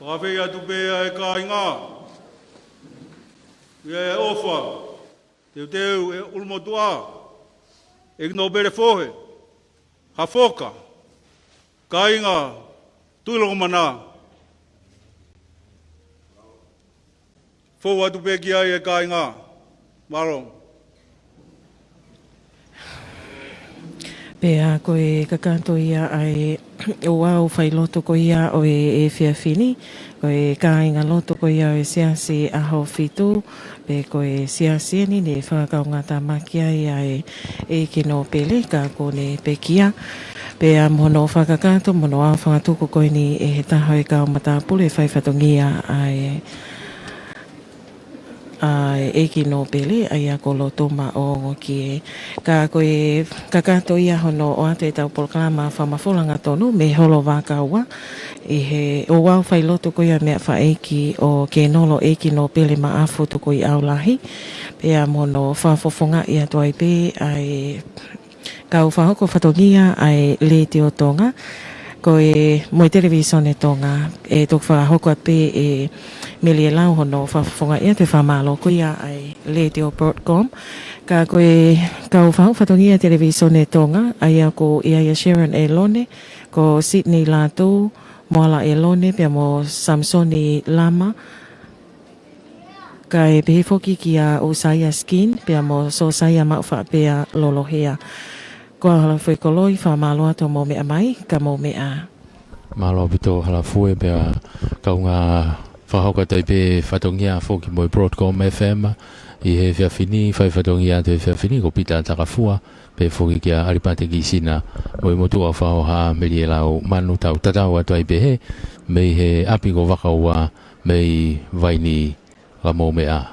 Whawhi atu pēa e ka inga. Ia e ofa. Teu teu e ulmotua. E no bere fohe. Ha foka. Ka inga. Tuilongo mana. Fou atu pēa ki ai e ka inga. Maro. Pea koe kakanto ia ai Ouau Failotu ko ia o e whiawhini, koe kāinga loto ko ia o e siasi aho fitu, pe koe siasi ni ne whakakaunga tamakia ia e kino pele ka kone pekia. Pea mono whakakanto, mono au whangatuku koe ni e he taho e kao matapule e whaiwhatongia ai e kino pele ai a kolo toma o ngoki ka koe kakato ia hono o ate tau polklama whamawholanga tonu me holo Vaka ua i he Ouau Failotu ko ia mea whaeki o ke nolo e kino pele ma afu Tukui'aulahi pea mono whafofonga ia tuai pe ai kau whahoko whatongia ai le te o Tonga ko e moi televisione Tonga e tok whahoko pe e mele lau hono whafonga ia te whamalo ko ia ai le te o Broadcom ka koe kau whatongia televisione Tonga ai ako ia Sharon e lone ko Sydney Latu moala e lone pia mo Samsoni Lama ka e pehifoki ki a Usaya Skin pia mo Sosaya Maufa pia Lolohea ko hala foi koloi whamalo ato mo mea mai ka mo mea Malo pito hala fue pia kaunga whahauka taipe whatongia whoki moi Broadcom FM i he whiawhini whaiwhatongia te whiawhini ko pita takafua pe whoki kia aripate ki sina moi motua whaoha meri e lau manu tau tatau atu ai pehe mei he api ko Vaka ua mei Vaini la mo mea